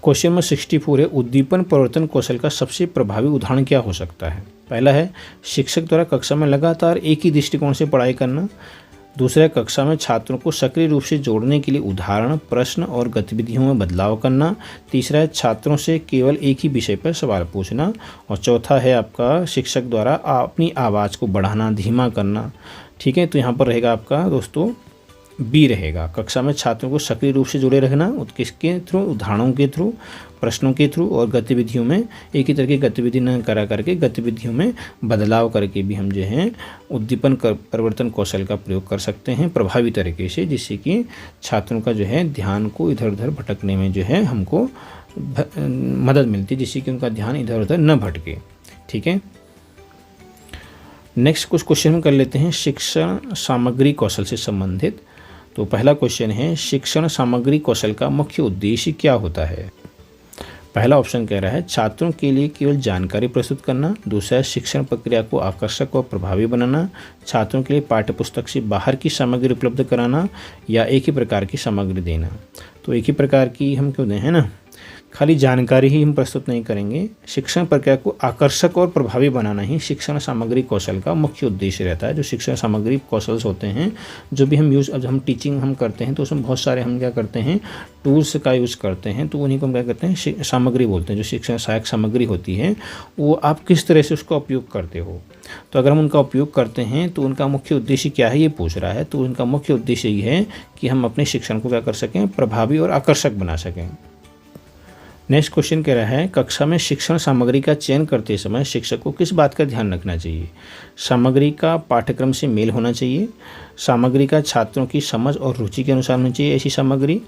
क्वेश्चन नंबर 64 है, उद्दीपन परिवर्तन कौशल का सबसे प्रभावी उदाहरण क्या हो सकता है? पहला है शिक्षक द्वारा कक्षा में लगातार एक ही दृष्टिकोण से पढ़ाई करना। दूसरा है कक्षा में छात्रों को सक्रिय रूप से जोड़ने के लिए उदाहरण, प्रश्न और गतिविधियों में बदलाव करना। तीसरा है छात्रों से केवल एक ही विषय पर सवाल पूछना। और चौथा है आपका शिक्षक द्वारा अपनी आवाज़ को बढ़ाना, धीमा करना। ठीक है, तो यहाँ पर रहेगा आपका दोस्तों बी रहेगा, कक्षा में छात्रों को सक्रिय रूप से जुड़े रखना, किसके थ्रू? उदाहरणों के थ्रू, प्रश्नों के थ्रू, और गतिविधियों में एक ही तरह की गतिविधि न करा करके गतिविधियों में बदलाव करके भी हम जो है उद्दीपन परिवर्तन कौशल का प्रयोग कर सकते हैं प्रभावी तरीके से, जिससे कि छात्रों का जो है ध्यान को इधर उधर भटकने में जो है हमको मदद मिलती है, जिससे कि उनका ध्यान इधर उधर न भटके। ठीक है, नेक्स्ट कुछ क्वेश्चन हम कर लेते हैं शिक्षण सामग्री कौशल से संबंधित। तो पहला क्वेश्चन है, शिक्षण सामग्री कौशल का मुख्य उद्देश्य क्या होता है? पहला ऑप्शन कह रहा है छात्रों के लिए केवल जानकारी प्रस्तुत करना। दूसरा है शिक्षण प्रक्रिया को आकर्षक और प्रभावी बनाना। छात्रों के लिए पाठ्यपुस्तक से बाहर की सामग्री उपलब्ध कराना, या एक ही प्रकार की सामग्री देना। तो एक ही प्रकार की हम क्यों दें, है ना, खाली जानकारी ही हम प्रस्तुत नहीं करेंगे। शिक्षण प्रक्रिया को आकर्षक और प्रभावी बनाना ही शिक्षण सामग्री कौशल का मुख्य उद्देश्य रहता है। जो शिक्षण सामग्री कौशल होते हैं, जो भी हम अब हम टीचिंग हम करते हैं तो उसमें बहुत सारे हम क्या करते हैं, टूल्स का यूज़ करते हैं, तो उन्हीं को हम क्या करते हैं सामग्री बोलते हैं। जो शिक्षण सहायक सामग्री होती है वो आप किस तरह से उसका उपयोग करते हो। तो अगर हम उनका उपयोग करते हैं तो उनका मुख्य उद्देश्य क्या है ये पूछ रहा है। तो उनका मुख्य उद्देश्य ये है कि हम अपने शिक्षण को क्या कर सकें, प्रभावी और आकर्षक बना सकें। नेक्स्ट क्वेश्चन कह रहा है, कक्षा में शिक्षण सामग्री का चयन करते समय शिक्षक को किस बात का ध्यान रखना चाहिए? सामग्री का पाठ्यक्रम से मेल होना चाहिए, सामग्री का छात्रों की समझ और रुचि के अनुसार होनी चाहिए ऐसी सामग्री,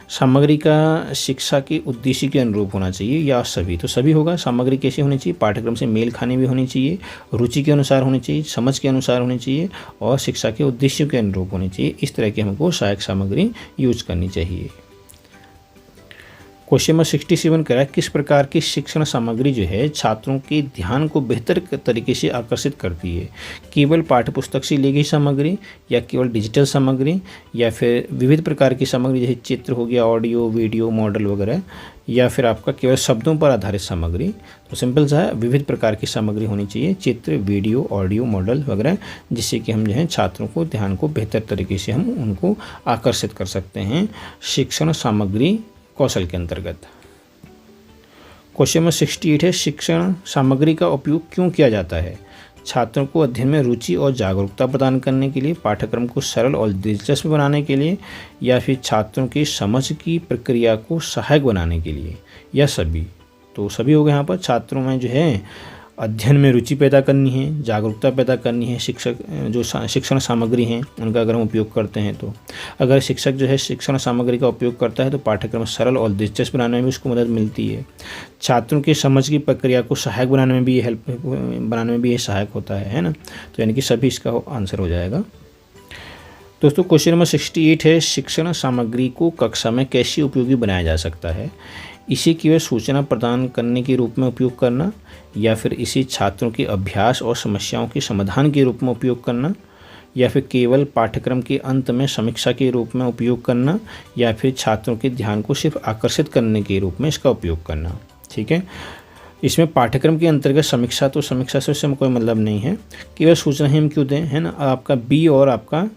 सामग्री का शिक्षा के उद्देश्य के अनुरूप होना चाहिए, या सभी? तो सभी होगा। सामग्री कैसी होनी चाहिए? पाठ्यक्रम से मेल खाने भी होनी चाहिए, रुचि के अनुसार होनी चाहिए, समझ के अनुसार होनी चाहिए और शिक्षा के उद्देश्यों के अनुरूप होनी चाहिए। इस तरह की हमको सहायक सामग्री यूज करनी चाहिए। क्वेश्चन नंबर 67 कह रहा है, किस प्रकार की शिक्षण सामग्री जो है छात्रों के ध्यान को बेहतर तरीके से आकर्षित करती है? केवल पाठ्यपुस्तक से ली गई सामग्री, या केवल डिजिटल सामग्री, या फिर विविध प्रकार की सामग्री जैसे चित्र हो गया, ऑडियो, वीडियो, मॉडल वगैरह, या फिर आपका केवल शब्दों पर आधारित सामग्री? तो सिंपल सा है, विविध प्रकार की सामग्री होनी चाहिए, चित्र, वीडियो, ऑडियो, मॉडल वगैरह, जिससे कि हम जो है छात्रों को ध्यान को बेहतर तरीके से हम उनको आकर्षित कर सकते हैं शिक्षण सामग्री कौशल के अंतर्गत। क्वेश्चन नंबर 68 है, शिक्षण सामग्री का उपयोग क्यों किया जाता है? छात्रों को अध्ययन में रुचि और जागरूकता प्रदान करने के लिए, पाठ्यक्रम को सरल और दिलचस्प बनाने के लिए, या फिर छात्रों की समझ की प्रक्रिया को सहायक बनाने के लिए, या सभी? तो सभी हो गए। यहाँ पर छात्रों में जो है अध्ययन में रुचि पैदा करनी है, जागरूकता पैदा करनी है, शिक्षक जो शिक्षण सामग्री हैं उनका अगर हम उपयोग करते हैं तो। अगर शिक्षक जो है शिक्षण सामग्री का उपयोग करता है तो पाठ्यक्रम सरल और दिलचस्प बनाने में भी उसको मदद मिलती है। छात्रों की समझ की प्रक्रिया को सहायक बनाने में भी ये सहायक होता है ना। तो यानी कि सभी इसका आंसर हो जाएगा। दोस्तों क्वेश्चन नंबर 68 है, शिक्षण सामग्री को कक्षा में कैसे उपयोगी बनाया जा सकता है? इसे केवल सूचना प्रदान करने के रूप में उपयोग करना, या फिर इसे छात्रों के अभ्यास और समस्याओं के समाधान के रूप में उपयोग करना, या फिर केवल पाठ्यक्रम के अंत में समीक्षा के रूप में उपयोग करना, या फिर छात्रों के ध्यान को सिर्फ आकर्षित करने के रूप में इसका उपयोग करना। ठीक है, इसमें पाठ्यक्रम के अंतर्गत समीक्षा से उससे कोई मतलब नहीं है, केवल सूचना ही हम क्यों दें, है ना। आपका बी और आपका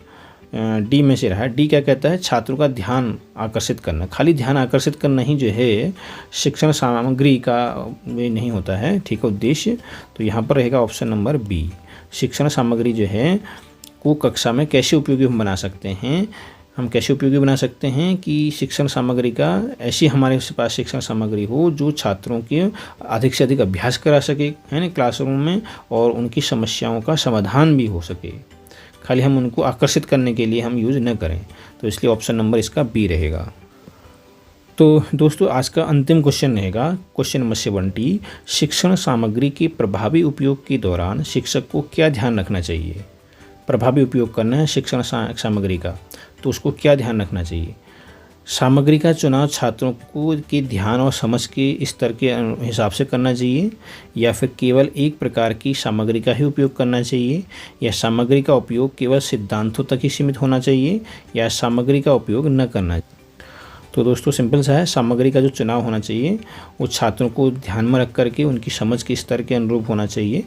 डी में से रहा। डी क्या कहता है? छात्रों का ध्यान आकर्षित करना। खाली ध्यान आकर्षित करना ही जो है शिक्षण सामग्री का वे नहीं होता है, ठीक है, उद्देश्य। तो यहाँ पर रहेगा ऑप्शन नंबर बी। शिक्षण सामग्री जो है को कक्षा में कैसे उपयोगी हम बना सकते हैं? हम कैसे उपयोगी बना सकते हैं कि शिक्षण सामग्री का ऐसी हमारे पास शिक्षण सामग्री हो जो छात्रों के अधिक से अधिक अभ्यास करा सके, है ना, क्लासरूम में, और उनकी समस्याओं का समाधान भी हो सके। खाली हम उनको आकर्षित करने के लिए हम यूज़ न करें। तो इसलिए ऑप्शन नंबर इसका बी रहेगा। तो दोस्तों आज का अंतिम क्वेश्चन रहेगा क्वेश्चन नंबर 70, शिक्षण सामग्री के प्रभावी उपयोग के दौरान शिक्षक को क्या ध्यान रखना चाहिए? प्रभावी उपयोग करना है शिक्षण सामग्री का, तो उसको क्या ध्यान रखना चाहिए? सामग्री का चुनाव छात्रों को के ध्यान और समझ के स्तर के हिसाब से करना चाहिए, या फिर केवल एक प्रकार की सामग्री का ही उपयोग करना चाहिए, या सामग्री का उपयोग केवल सिद्धांतों तक ही सीमित होना चाहिए, या सामग्री का उपयोग न करना चाहिए? तो दोस्तों सिंपल सा है, सामग्री का जो चुनाव होना चाहिए वो छात्रों को ध्यान में रख करके उनकी समझ के स्तर के अनुरूप होना चाहिए।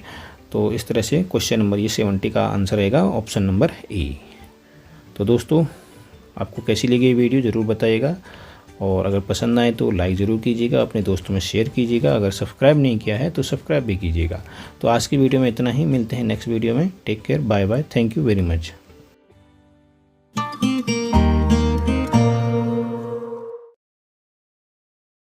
तो इस तरह से क्वेश्चन नंबर 70 का आंसर रहेगा ऑप्शन नंबर ए। तो दोस्तों आपको कैसी लगी वीडियो ज़रूर बताइएगा, और अगर पसंद आए तो लाइक ज़रूर कीजिएगा, अपने दोस्तों में शेयर कीजिएगा, अगर सब्सक्राइब नहीं किया है तो सब्सक्राइब भी कीजिएगा। तो आज की वीडियो में इतना ही, मिलते हैं नेक्स्ट वीडियो में। Take care, bye bye, thank you very much.